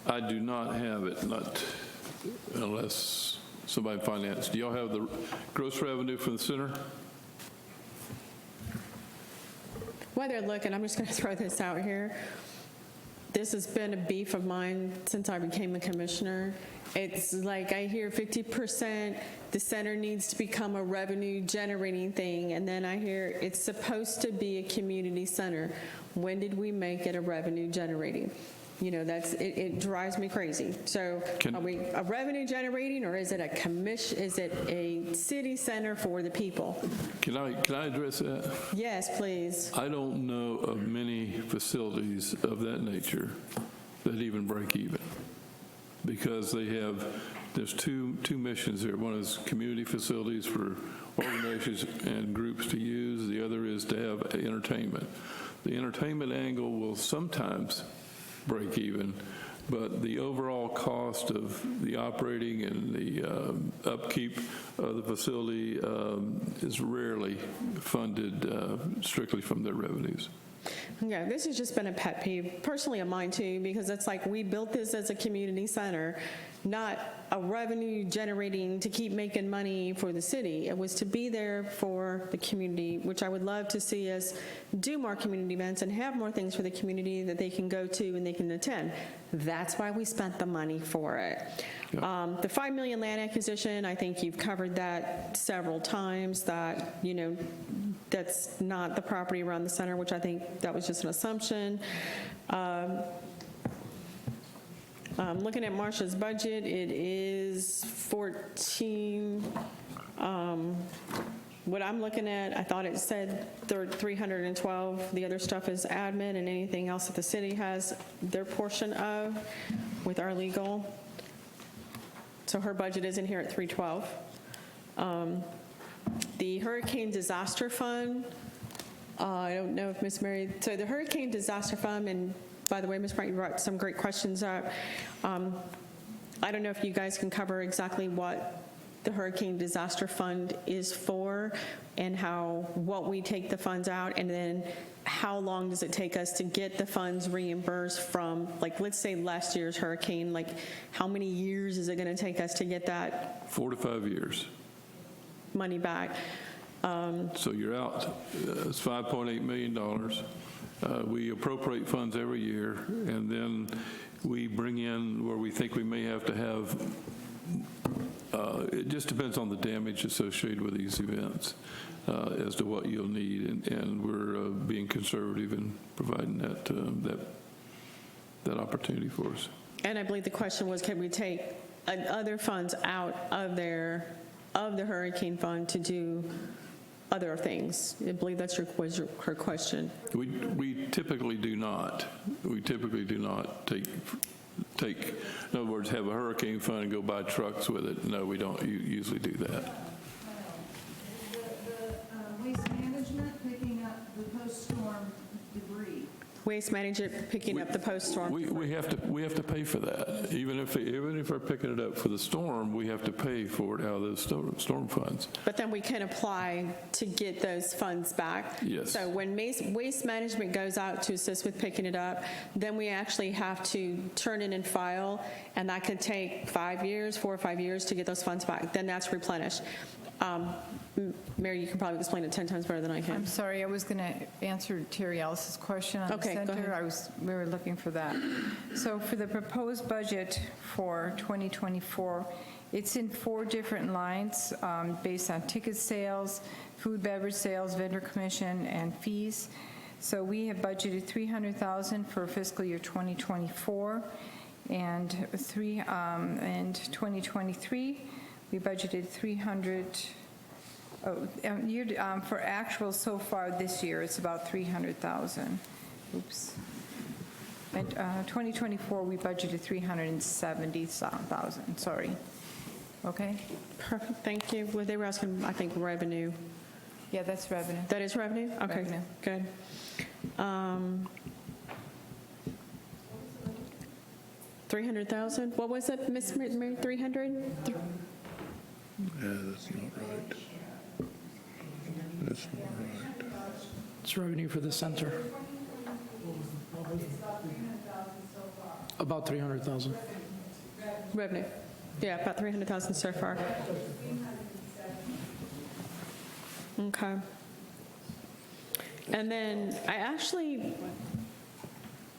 I do not have it, not unless somebody financed. Do y'all have the gross revenue for the center? While they're looking, I'm just going to throw this out here. this has been a beef of mine since I became a commissioner. It's like I hear 50%, the center needs to become a revenue generating thing, and then I hear it's supposed to be a community center. When did we make it a revenue generating? You know, it drives me crazy. So are we a revenue generating, or is it a commission, is it a city center for the people? Can I address that? Yes, please. I don't know of many facilities of that nature that even break even, because there's two missions here. One is community facilities for organizations and groups to use. The other is to have entertainment. The entertainment angle will sometimes break even, but the overall cost of the operating and the upkeep of the facility is rarely funded strictly from their revenues. Yeah, this has just been a pet peeve, personally of mine too, because it's like we built this as a community center, not a revenue generating to keep making money for the city. It was to be there for the community, which I would love to see us do more community events and have more things for the community that they can go to and they can attend. That's why we spent the money for it. The $5 million land acquisition, I think you've covered that several times, that, you know, that's not the property around the center, which I think that was just an assumption. Looking at Marcia's budget, it is 14. What I'm looking at, I thought it said 312. The other stuff is admin and anything else that the city has their portion of with our legal. So her budget is in here at 312. The Hurricane Disaster Fund, I don't know if Ms. Mary, so the Hurricane Disaster Fund, and by the way, Ms. Bright, you brought some great questions up. I don't know if you guys can cover exactly what the Hurricane Disaster Fund is for and what we take the funds out, and then how long does it take us to get the funds reimbursed from, like, let's say last year's hurricane, like how many years is it going to take us to get that 4 to 5 years. Money back? So you're out, it's $5.8 million. We appropriate funds every year, and then we bring in where we think we may have to have, it just depends on the damage associated with these events as to what you'll need, and we're being conservative in providing that opportunity for us. And I believe the question was, can we take other funds out of the hurricane fund to do other things? I believe that's was her question. We typically do not. We typically do not take, in other words, have a hurricane fund and go buy trucks with it. No, we don't usually do that. Waste management picking up the post-storm debris. Waste management picking up the post-storm. We have to pay for that. Even if we're picking it up for the storm, we have to pay for it out of those storm funds. But then we can apply to get those funds back. Yes. So when waste management goes out to assist with picking it up, then we actually have to turn in and file, and that could take 4 or 5 years to get those funds back. Then that's replenished. Mary, you can probably explain it 10 times better than I can. I'm sorry, I was going to answer Terry Ellis's question on the Okay, go center. ahead. We were looking for that. So for the proposed budget for 2024, it's in 4 different lines based on ticket sales, food beverage sales, vendor commission, and fees. So we have budgeted $300,000 for fiscal year 2024, and 2023 we budgeted $300,000. For actual so far this year, it's about $300,000. Oops. And 2024, we budgeted $370,000. Sorry. Okay. Perfect, thank you. Well, they were asking, I think, revenue. Yeah, that's revenue. That is revenue? Okay, Revenue. good. 300,000? What was it, Ms. Mary, 300? Yeah, that's not right. That's not right. It's revenue for the center. About 300,000. Revenue. Yeah, about 300,000 so far. Okay. And then I actually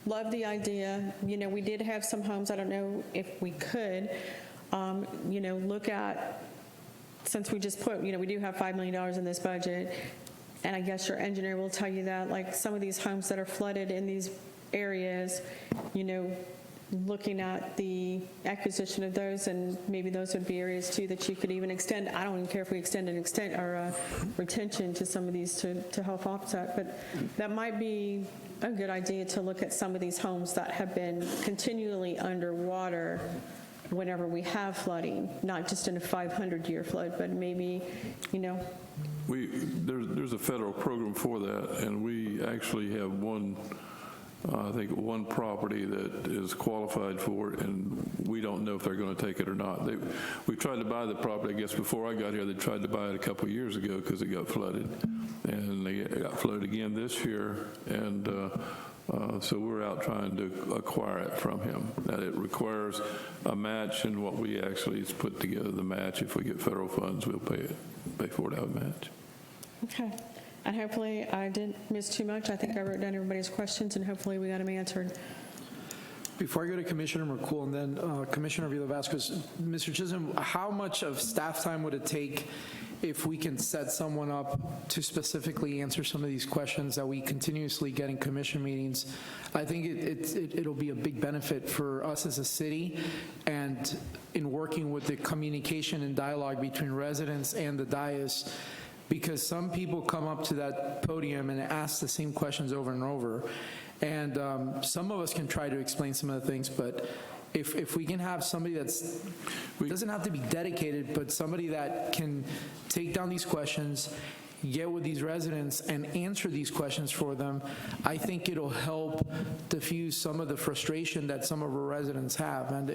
love the idea. We did have some homes, I don't know if we could, look at, since we just put, we do have $5 million in this budget, and I guess your engineer will tell you that, like some of these homes that are flooded in these areas, looking at the acquisition of those, and maybe those would be areas too that you could even extend. I don't even care if we extend or retention to some of these to help offset, but that might be a good idea to look at some of these homes that have been continually underwater whenever we have flooding, not just in a 500-year flood, but maybe, There's a federal program for that, and we actually have I think one property that is qualified for it, and we don't know if they're going to take it or not. We tried to buy the property, I guess before I got here, they tried to buy it a couple of years ago because it got flooded. And they got flooded again this year, and so we're out trying to acquire it from him. That it requires a match, and what we actually is put together the match. If we get federal funds, we'll pay for it out of match. okay. And hopefully I didn't miss too much. I think I wrote down everybody's questions, and hopefully we got them answered. Before I go to Commissioner McCool and then Commissioner Villa-Vasquez, Mr. Chisholm, how much of staff time would it take if we can set someone up to specifically answer some of these questions that we continuously get in commission meetings? I think it'll be a big benefit for us as a city, and in working with the communication and dialogue between residents and the dais, because some people come up to that podium and ask the same questions over and over. And some of us can try to explain some of the things, but if we can have somebody doesn't have to be dedicated, but somebody that can take down these questions, get with these residents and answer these questions for them, I think it'll help diffuse some of the frustration that some of our residents have. And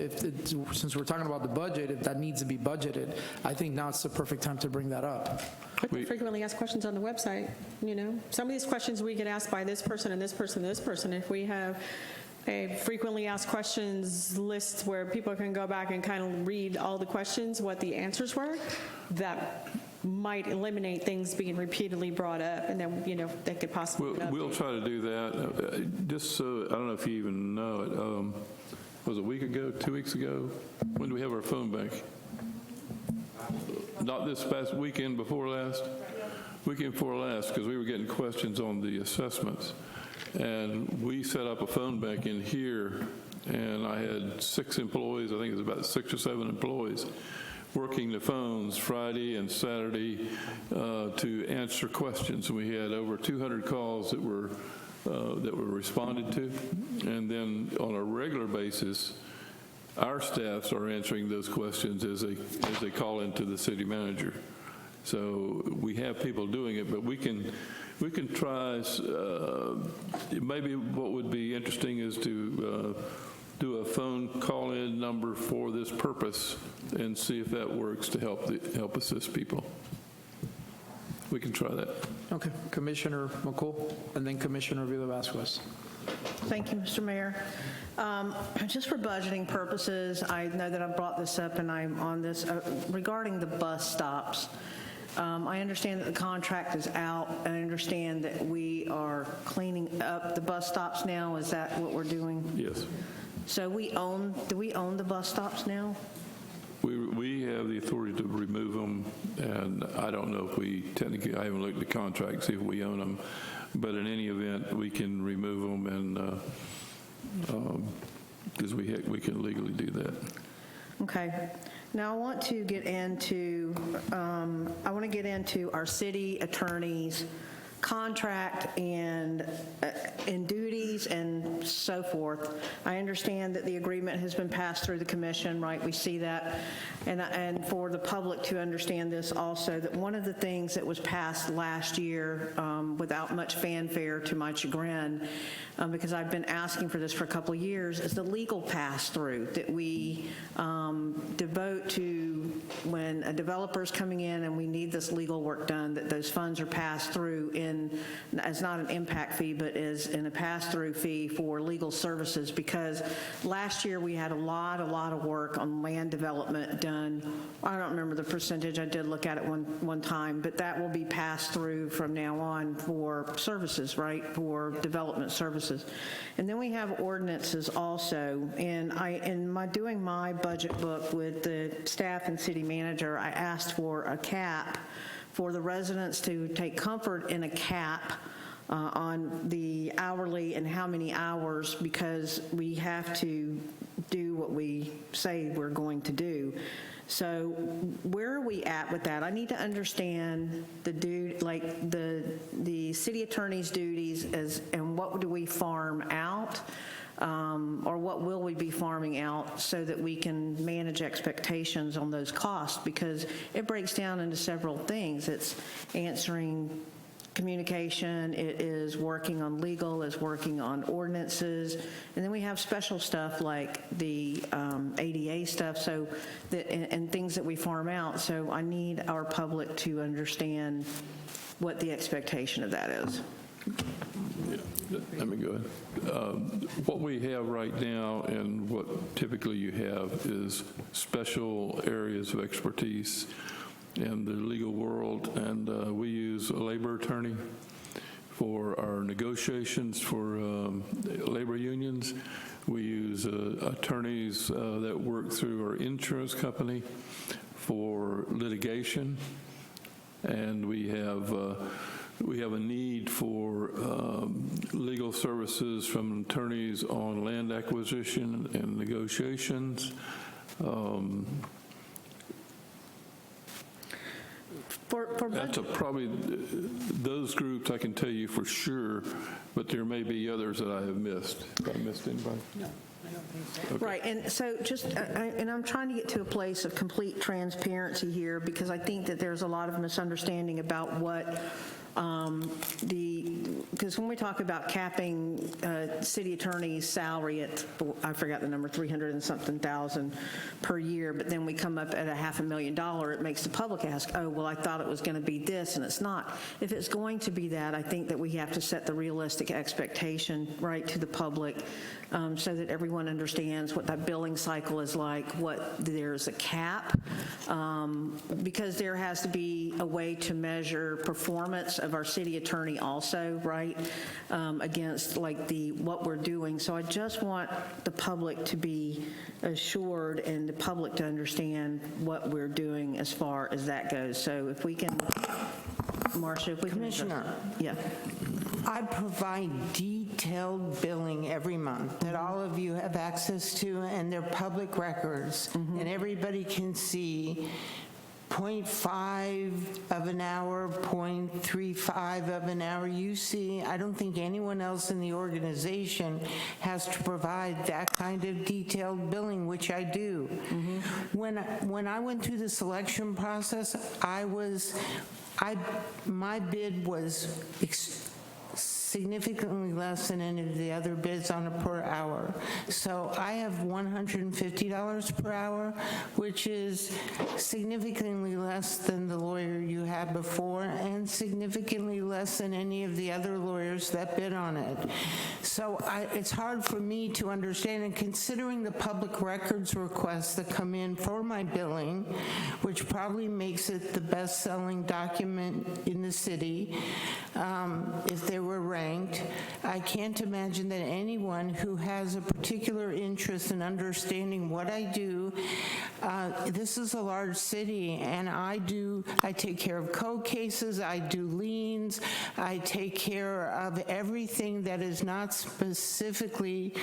since we're talking about the budget, if that needs to be budgeted, I think now it's the perfect time to bring that up. Put the frequently asked questions on the website, Some of these questions we get asked by this person and this person and this person. If we have a frequently asked questions list where people can go back and kind of read all the questions, what the answers were, that might eliminate things being repeatedly brought up, and then, they could possibly We'll try to do that. Just so, I don't know if you even know it, was it a week ago, 2 weeks ago? When do we have our phone bank? Not this past weekend before last? Weekend before last, because we were getting questions on the assessments. And we set up a phone bank in here, and I had 6 employees, I think it was about 6 or 7 employees, working the phones Friday and Saturday to answer questions. We had over 200 calls that were responded to, and then on a regular basis, our staffs are answering those questions as they call into the city manager. So we have people doing it, but we can try. Maybe what would be interesting is to do a phone call-in number for this purpose and see if that works to help assist people. We can try that. Okay, Commissioner McCool, and then Commissioner Villa-Vasquez. Thank you, Mr. Mayor. Just for budgeting purposes, I know that I've brought this up and I'm on this, regarding the bus stops. I understand that the contract is out, and I understand that we are cleaning up the bus stops now. Is that what we're doing? Yes. So do we own the bus stops now? We have the authority to remove them, and I don't know if we technically, I haven't looked at the contract, see if we own them, but in any event, we can remove them, and because we can legally do that. Okay. Now I want to get into our city attorney's contract and duties and so forth. I understand that the agreement has been passed through the commission, right? We see that. And for the public to understand this also, that one of the things that was passed last year without much fanfare, to my chagrin, because I've been asking for this for a couple of years, is the legal pass-through that we devote to when a developer's coming in and we need this legal work done, that those funds are passed through in as not an impact fee, but as in a pass-through fee for legal services, because last year we had a lot of work on land development done. I don't remember the percentage, I did look at it one time, but that will be passed through from now on for services, right, for development services. And then we have ordinances also, and doing my budget book with the staff and city manager, I asked for a cap for the residents to take comfort in a cap on the hourly and how many hours, because we have to do what we say we're going to do. So where are we at with that? I need to understand the city attorney's duties and what do we farm out, or what will we be farming out, so that we can manage expectations on those costs, because it breaks down into several things. It's answering communication, it is working on legal, it's working on ordinances, and then we have special stuff like the ADA stuff, and things that we farm out. So I need our public to understand what the expectation of that is. Yeah, let me go ahead. What we have right now and what typically you have is special areas of expertise in the legal world, and we use a labor attorney for our negotiations for labor unions. We use attorneys that work through our insurance company for litigation, and we have a need for legal services from attorneys on land acquisition and negotiations. That's probably those groups I can tell you for sure, but there may be others that I have missed. Have I missed anybody? No, I don't think so. Okay. Right, and so and I'm trying to get to a place of complete transparency here, because I think that there's a lot of misunderstanding about what because when we talk about capping city attorney's salary at, I forgot the number, 300 and something thousand per year, but then we come up at $500,000, it makes the public ask, oh, well, I thought it was going to be this, and it's not. If it's going to be that, I think that we have to set the realistic expectation right to the public, so that everyone understands what that billing cycle is like, what there's a cap, because there has to be a way to measure performance of our city attorney also, right, against like what we're doing. So I just want the public to be assured and the public to understand what we're doing as far as that goes. So if we can, Marcia, if we can. Commissioner. Yeah. I provide detailed billing every month that all of you have access to, and they're public records, and everybody can see 0.5 of an hour, 0.35 of an hour. You see, I don't think anyone else in the organization has to provide that kind of detailed billing, which I do. When I went through the selection process, my bid was significantly less than any of the other bids on a per hour. So I have $150 per hour, which is significantly less than the lawyer you had before and significantly less than any of the other lawyers that bid on it. So it's hard for me to understand, and considering the public records requests that come in for my billing, which probably makes it the best-selling document in the city, if they were ranked, I can't imagine that anyone who has a particular interest in understanding what I do, this is a large city, and I take care of code cases, I do liens, I take care of everything that is not specifically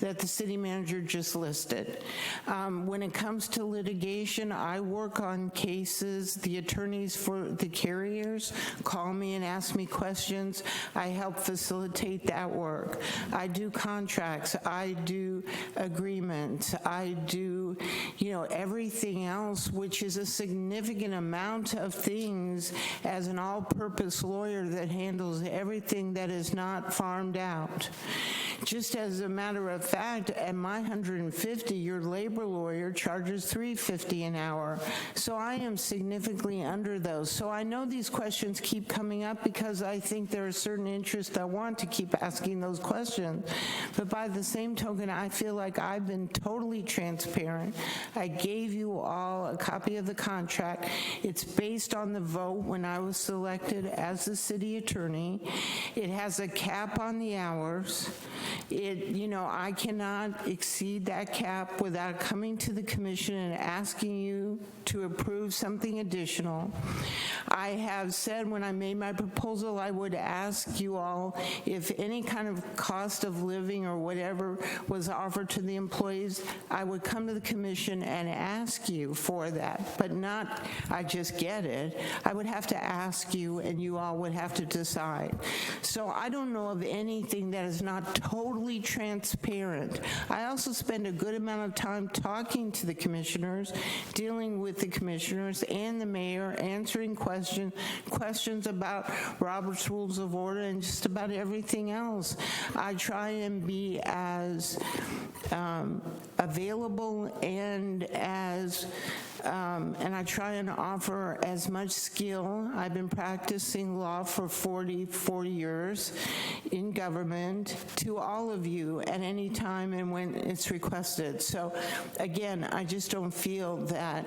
that the city manager just listed. When it comes to litigation, I work on cases. The attorneys for the carriers call me and ask me questions. I help facilitate the at work. I do contracts, I do agreements, I do, everything else, which is a significant amount of things as an all-purpose lawyer that handles everything that is not farmed out. Just as a matter of fact, at my 150, your labor lawyer charges $350 an hour. So I am significantly under those. So I know these questions keep coming up because I think there are certain interests that want to keep asking those questions. But by the same token, I feel like I've been totally transparent. I gave you all a copy of the contract. It's based on the vote when I was selected as the city attorney. It has a cap on the hours. I cannot exceed that cap without coming to the commission and asking you to approve something additional. I have said when I made my proposal, I would ask you all if any kind of cost of living or whatever was offered to the employees, I would come to the commission and ask you for that, but not I just get it. I would have to ask you and you all would have to decide. So I don't know of anything that is not totally transparent. I also spend a good amount of time talking to the commissioners, dealing with the commissioners and the mayor, answering questions about Robert's Rules of Order and just about everything else. I try and be as available and I try and offer as much skill. I've been practicing law for 40 years in government to all of you at any time and when it's requested. So again, I just don't feel that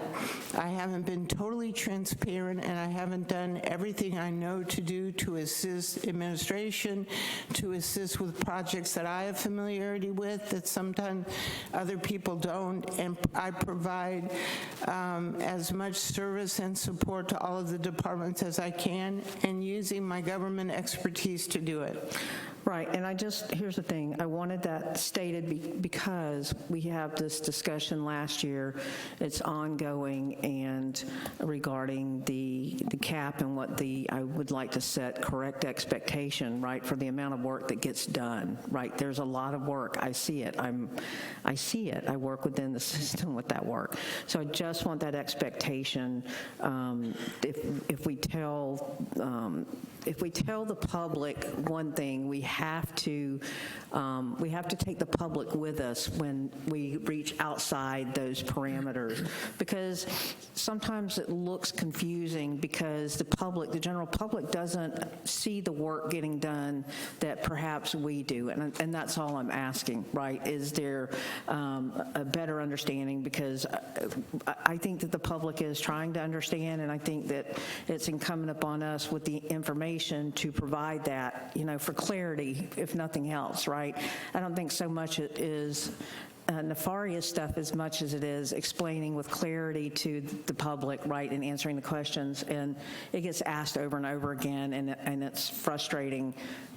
I haven't been totally transparent and I haven't done everything I know to do to assist administration, to assist with projects that I have familiarity with that sometimes other people don't, and I provide as much service and support to all of the departments as I can, and using my government expertise to do it. Right, and here's the thing, I wanted that stated because we have this discussion last year, it's ongoing, and regarding the cap and what I would like to set correct expectation, right, for the amount of work that gets done, right? There's a lot of work, I see it, I see it, I work within the system with that work. So I just want that expectation, if we tell the public one thing, we have to take the public with us when we reach outside those parameters, because sometimes it looks confusing because the general public doesn't see the work getting done that perhaps we do, and that's all I'm asking, right? Is there a better understanding? Because I think that the public is trying to understand, and I think that it's incumbent upon us with the information to provide that, for clarity, if nothing else, right? I don't think so much it is nefarious stuff as much as it is explaining with clarity to the public, right, and answering the questions. And it gets asked over and over again, and it's frustrating,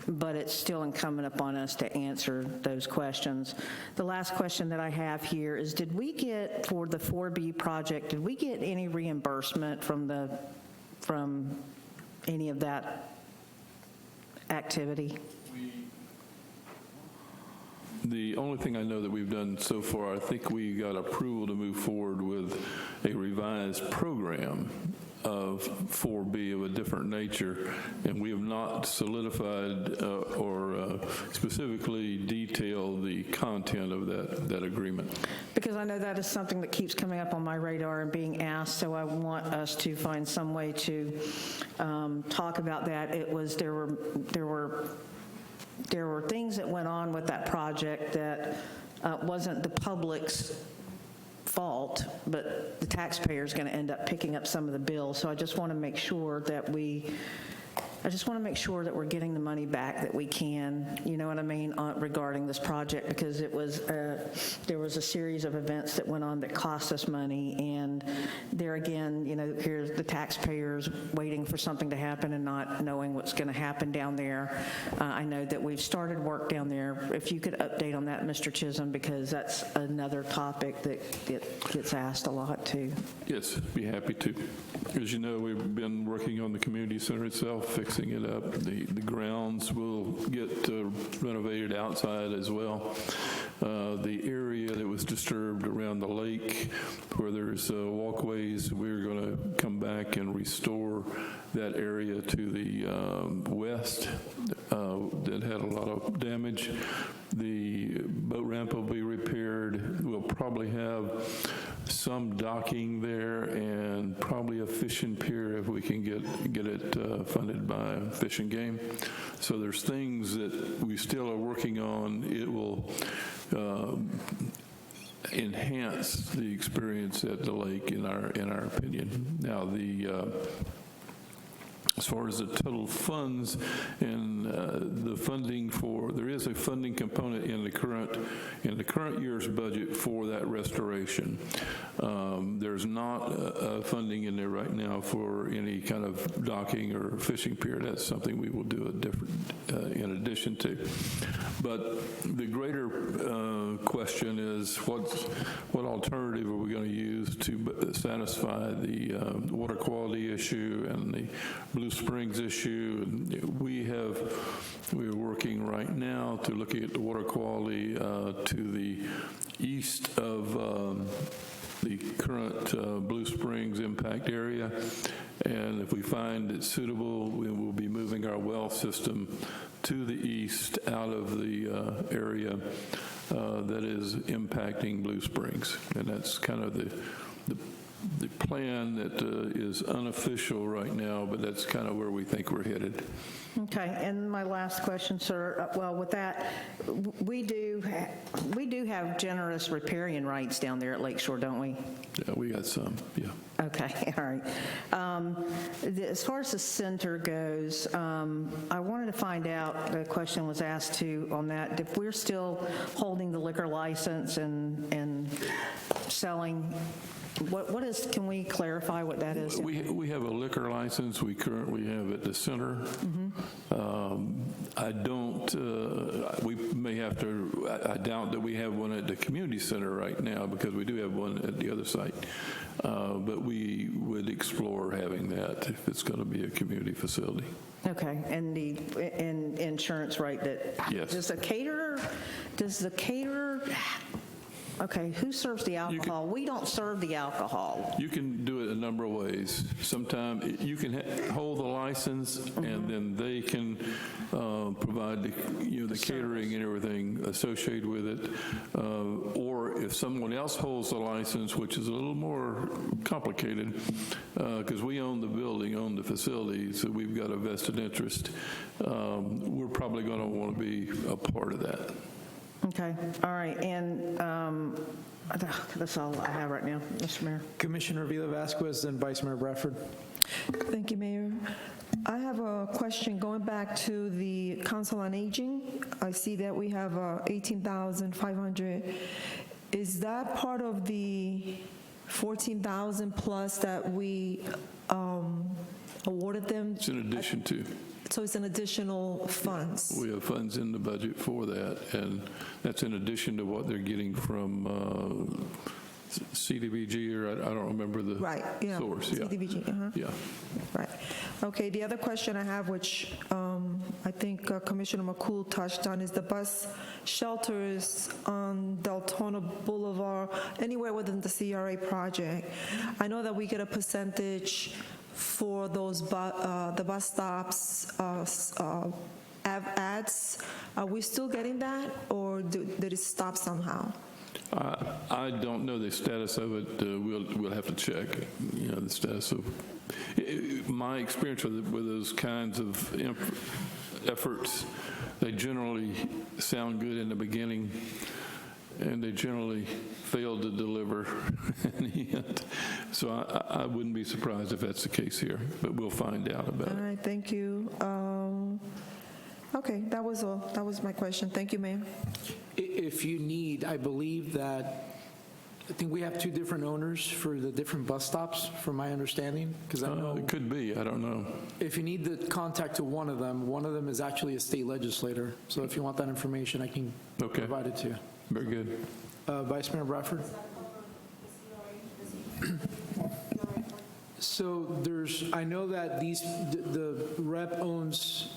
but it's still incumbent upon us to answer those questions. The last question that I have here is, did we get, for the 4B project, did we get any reimbursement from any of that activity? The only thing I know that we've done so far, I think we got approval to move forward with a revised program of 4B of a different nature, and we have not solidified or specifically detailed the content of that agreement. Because I know that is something that keeps coming up on my radar and being asked, so I want us to find some way to talk about that. There were things that went on with that project that wasn't the public's fault, but the taxpayer is going to end up picking up some of the bills. So I just want to make sure that we're getting the money back that we can, you know what I mean, regarding this project, because there was a series of events that went on that cost us money, and there again, here's the taxpayers waiting for something to happen and not knowing what's going to happen down there. I know that we've started work down there. If you could update on that, Mr. Chisholm, because that's another topic that gets asked a lot too. Yes, be happy to. As you know, we've been working on the community center itself, fixing fixing it up. The grounds will get renovated outside as well. The area that was disturbed around the lake where there's walkways, we're going to come back and restore that area to the west that had a lot of damage. The boat ramp will be repaired. We'll probably have some docking there and probably a fishing pier if we can get it funded by Fish and Game. So there's things that we still are working on. It will enhance the experience at the lake in our opinion. Now as far as the total funds and the funding there is a funding component in the current year's budget for that restoration. There's not funding in there right now for any kind of docking or fishing pier. That's something we will do in addition to. But the greater question is what alternative are we going to use to satisfy the water quality issue and the Blue Springs issue. And we're working right now to look at the water quality to the east of the current Blue Springs impact area. And if we find it suitable, we will be moving our well system to the east out of the area that is impacting Blue Springs. And that's kind of the plan that is unofficial right now, but that's kind of where we think we're headed. Okay, and my last question, sir. Well, with that, we do have generous riparian rights down there at Lakeshore, don't we? Yeah, we got some, yeah. Okay, all right. As far as the center goes, I wanted to find out, the question was asked too on that, if we're still holding the liquor license and selling, can we clarify what that is? We have a liquor license we currently have at the center. I doubt that we have one at the community center right now because we do have one at the other site. But we would explore having that if it's going to be a community facility. Okay, and the insurance, right, that yes. Does the caterer, okay, who serves the alcohol? We don't serve the alcohol. You can do it a number of ways. Sometimes you can hold the license, and then they can provide the catering and everything associated with it. Or if someone else holds the license, which is a little more complicated, because we own the building, own the facility, so we've got a vested interest. We're probably going to want to be a part of that. Okay, all right, and that's all I have right now, Mr. Mayor. Commissioner Vila Vasquez and Vice Mayor Bradford. Thank you, Mayor. I have a question going back to the Council on Aging. I see that we have 18,500. Is that part of the 14,000 plus that we awarded them? It's in addition to. So it's an additional funds? We have funds in the budget for that, and that's in addition to what they're getting from CDBG, or I don't remember the source. Yeah. CDBG, Yeah. Right. Okay, the other question I have, which I think Commissioner McCool touched on, is the bus shelters on Deltona Boulevard, anywhere within the CRA project. I know that we get a percentage for those the bus stops ads. Are we still getting that, or did it stop somehow? I don't know the status of it. We'll have to check. The status of my experience with those kinds of efforts. They generally sound good in the beginning, and they generally fail to deliver in the end. So I wouldn't be surprised if that's the case here, but we'll find out about it. All right, thank you. Okay, that was all. That was my question. Thank you, Mayor. If you need, I believe I think we have two different owners for the different bus stops, from my understanding, because I know. It could be, I don't know. If you need the contact to one of them is actually a state legislator. So if you want that information, I can provide it to you. Very good. So I know that the rep owns,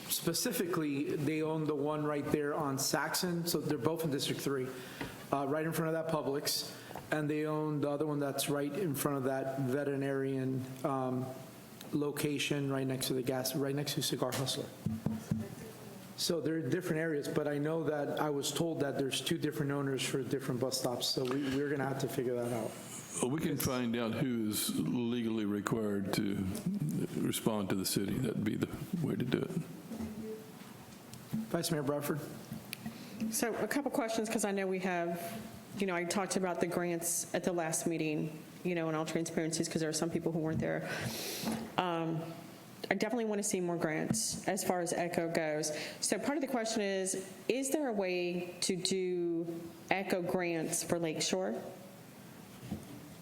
specifically, they own the one right there on Saxon, so they're both in District 3, right in front of that Publix, and they own the other one that's right in front of that veterinarian location right next to right next to Cigar Hustler. So they're in different areas, but I know that I was told that there's 2 different owners for different bus stops, so we're going to have to figure that out. Well, we can find out who is legally required to respond to the city. That'd be the way to do it. Vice Mayor Bradford. So a couple questions, because I know we have, I talked about the grants at the last meeting, in all transparencies, because there are some people who weren't there. I definitely want to see more grants as far as ECHO goes. So part of the question is there a way to do ECHO grants for Lakeshore?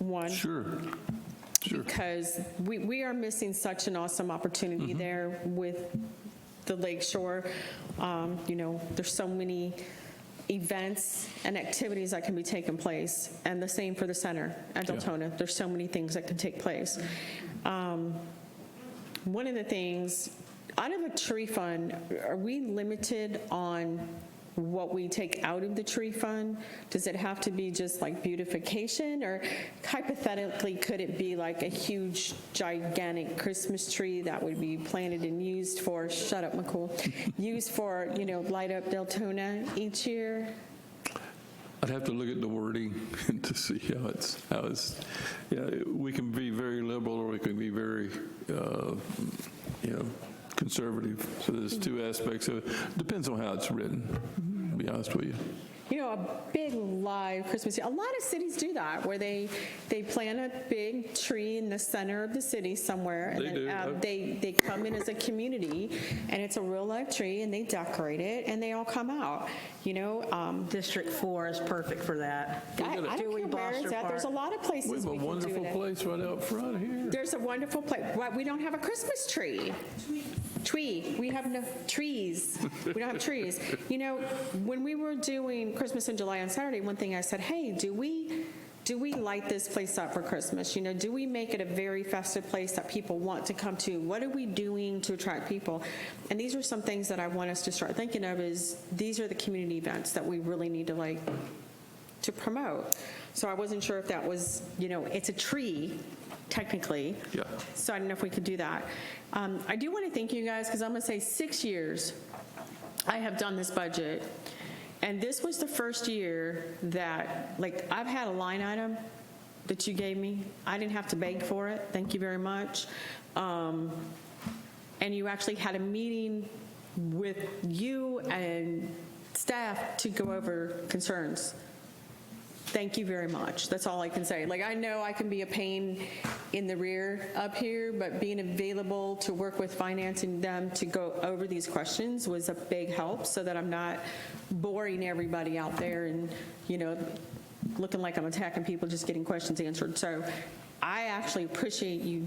One. Sure. Because we are missing such an awesome opportunity there with the Lakeshore. There's so many events and activities that can be taking place, and the same for the center at Deltona. There's so many things that can take place. One of the things, out of a tree fund, are we limited on what we take out of the tree fund? Does it have to be just like beautification, or hypothetically could it be like a huge gigantic Christmas tree that would be planted and used for, shut up McCool, used for, light up Deltona each year? I'd have to look at the wording to see how it's, we can be very liberal or we can be very, conservative. So there's 2 aspects of it. Depends on how it's written, to be honest with you. A big live Christmas tree. A lot of cities do that, where they plant a big tree in the center of the city somewhere, and they come in as a community, and it's a real live tree, and they decorate it, and they all come out. District 4 is perfect for that. I don't care where it's at. There's a lot of places We have a we can do wonderful it. place right out front here. There's a wonderful place. Well, we don't have a Christmas tree. We have no trees. We don't have trees. When we were doing Christmas in July on Saturday, one thing I said, hey, do we light this place up for Christmas? Do we make it a very festive place that people want to come to? What are we doing to attract people? And these are some things that I want us to start thinking of, is these are the community events that we really need to promote. So I wasn't sure if that was, it's a tree, technically. Yeah. So I don't know if we could do that. I do want to thank you guys, because I'm going to say 6 years I have done this budget. And this was the first year that, I've had a line item that you gave me. I didn't have to beg for it. Thank you very much. And you actually had a meeting with you and staff to go over concerns. Thank you very much. That's all I can say. I know I can be a pain in the rear up here, but being available to work with finance and them to go over these questions was a big help, so that I'm not boring everybody out there and, looking like I'm attacking people just getting questions answered. So I actually appreciate you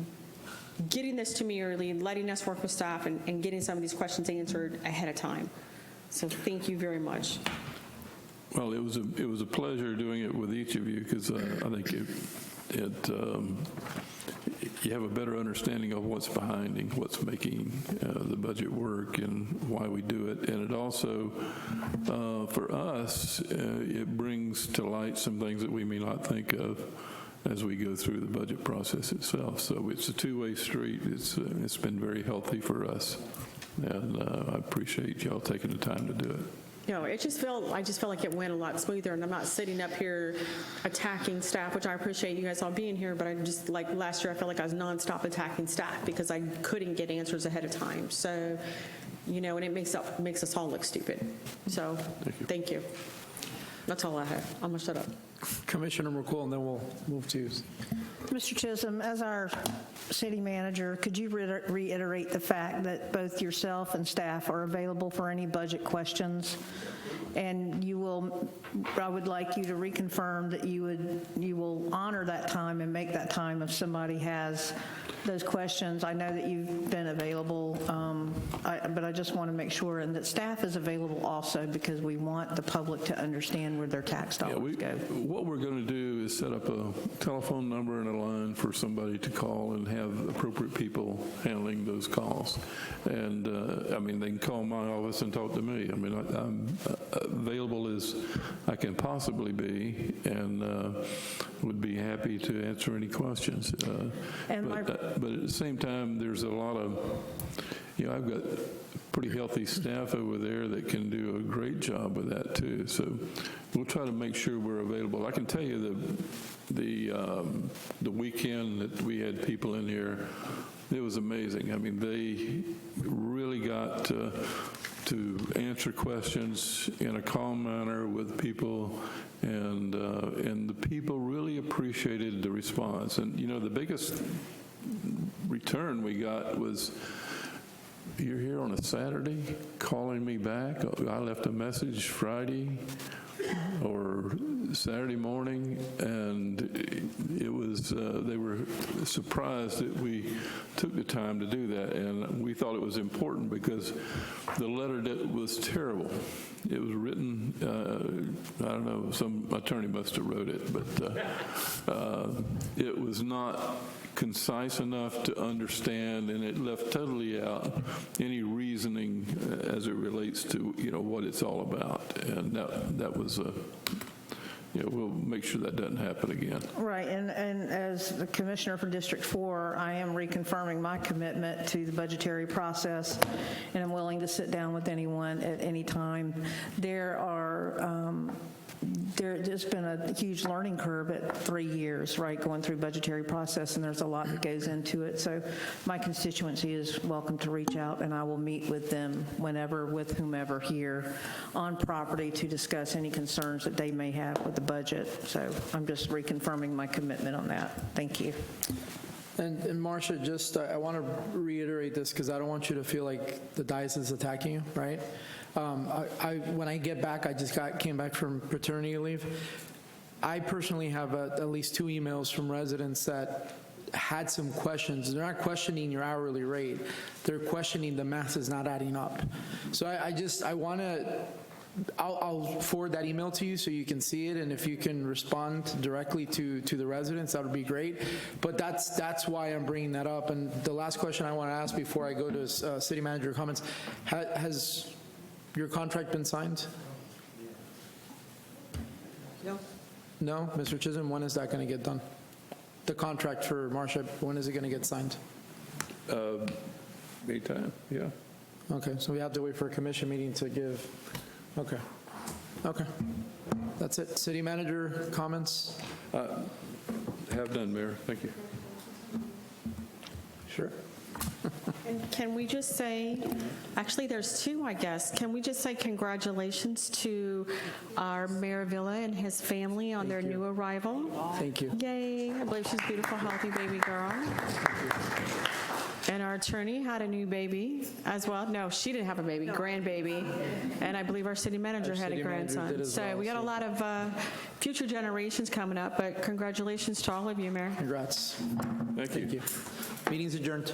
getting this to me early and letting us work with staff and getting some of these questions answered ahead of time. So thank you very much. Well, it was a pleasure doing it with each of you, because I think you have a better understanding of what's behind and what's making the budget work and why we do it. And it also, for us, it brings to light some things that we may not think of as we go through the budget process itself. So it's a two-way street. It's been very healthy for us, and I appreciate y'all taking the time to do it. I just feel like it went a lot smoother, and I'm not sitting up here attacking staff, which I appreciate you guys all being here, but I just, last year, I felt like I was nonstop attacking staff because I couldn't get answers ahead of time. So, and it makes us all look stupid. So, thank you. That's all I have. I'm going to shut up. Commissioner McCool, and then we'll move to you. Mr. Chisholm, as our city manager, could you reiterate the fact that both yourself and staff are available for any budget questions? And I would like you to reconfirm that you will honor that time and make that time if somebody has those questions. I know that you've been available but I just want to make sure, and that staff is available also, because we want the public to understand where their tax dollars go. What we're going to do is set up a telephone number and a line for somebody to call and have appropriate people handling those calls. And, I mean, they can call my office and talk to me. I mean, I'm available as I can possibly be, and would be happy to answer any questions. But at the same time, there's a lot of, I've got pretty healthy staff over there that can do a great job with that too. So we'll try to make sure we're available. I can tell you the weekend that we had people in here, it was amazing. I mean, they really got to answer questions in a calm manner with people, and the people really appreciated the response. And the biggest return we got was, "You're here on a Saturday calling me back? I left a message Friday or Saturday morning," and it was, they were surprised that we took the time to do that, and we thought it was important because the letter was terrible. It was written, I don't know, some attorney must have wrote it, but it was not concise enough to understand, and it left totally out any reasoning as it relates to what it's all about. And that was we'll make sure that doesn't happen again. Right, and as the Commissioner for District 4, I am reconfirming my commitment to the budgetary process, and I'm willing to sit down with anyone at any time. There's been a huge learning curve at 3 years, right, going through budgetary process, and there's a lot that goes into it. So my constituency is welcome to reach out, and I will meet with them whenever, with whomever here on property, to discuss any concerns that they may have with the budget. So I'm just reconfirming my commitment on that. Thank you. And Marcia, just I want to reiterate this because I don't want you to feel like the dice is attacking you, right? When I get back, I just came back from paternity leave. I personally have at least 2 emails from residents that had some questions. They're not questioning your hourly rate. They're questioning the math is not adding up. So I'll forward that email to you so you can see it, and if you can respond directly to the residents, that would be great. But that's why I'm bringing that up. And the last question I want to ask before I go to city manager comments, has your contract been signed? No. No? Mr. Chisholm, when is that going to get done? The contract for Marcia, when is it going to get signed? Anytime, yeah. Okay, so we have to wait for a commission meeting to give. Okay. That's it. City manager comments? Have done, Mayor. Thank you. Sure. And can we just say, actually, there's 2, I guess. Can we just say congratulations to our Mayor Villa and his family on their new arrival? Thank you. Yay. I believe she's a beautiful, healthy baby girl. And our attorney had a new baby as well. No, she didn't have a baby, grandbaby. And I believe our city manager had a grandson. So we got a lot of future generations coming up, but congratulations to all of you, Mayor. Congrats. Thank you. Meeting's adjourned.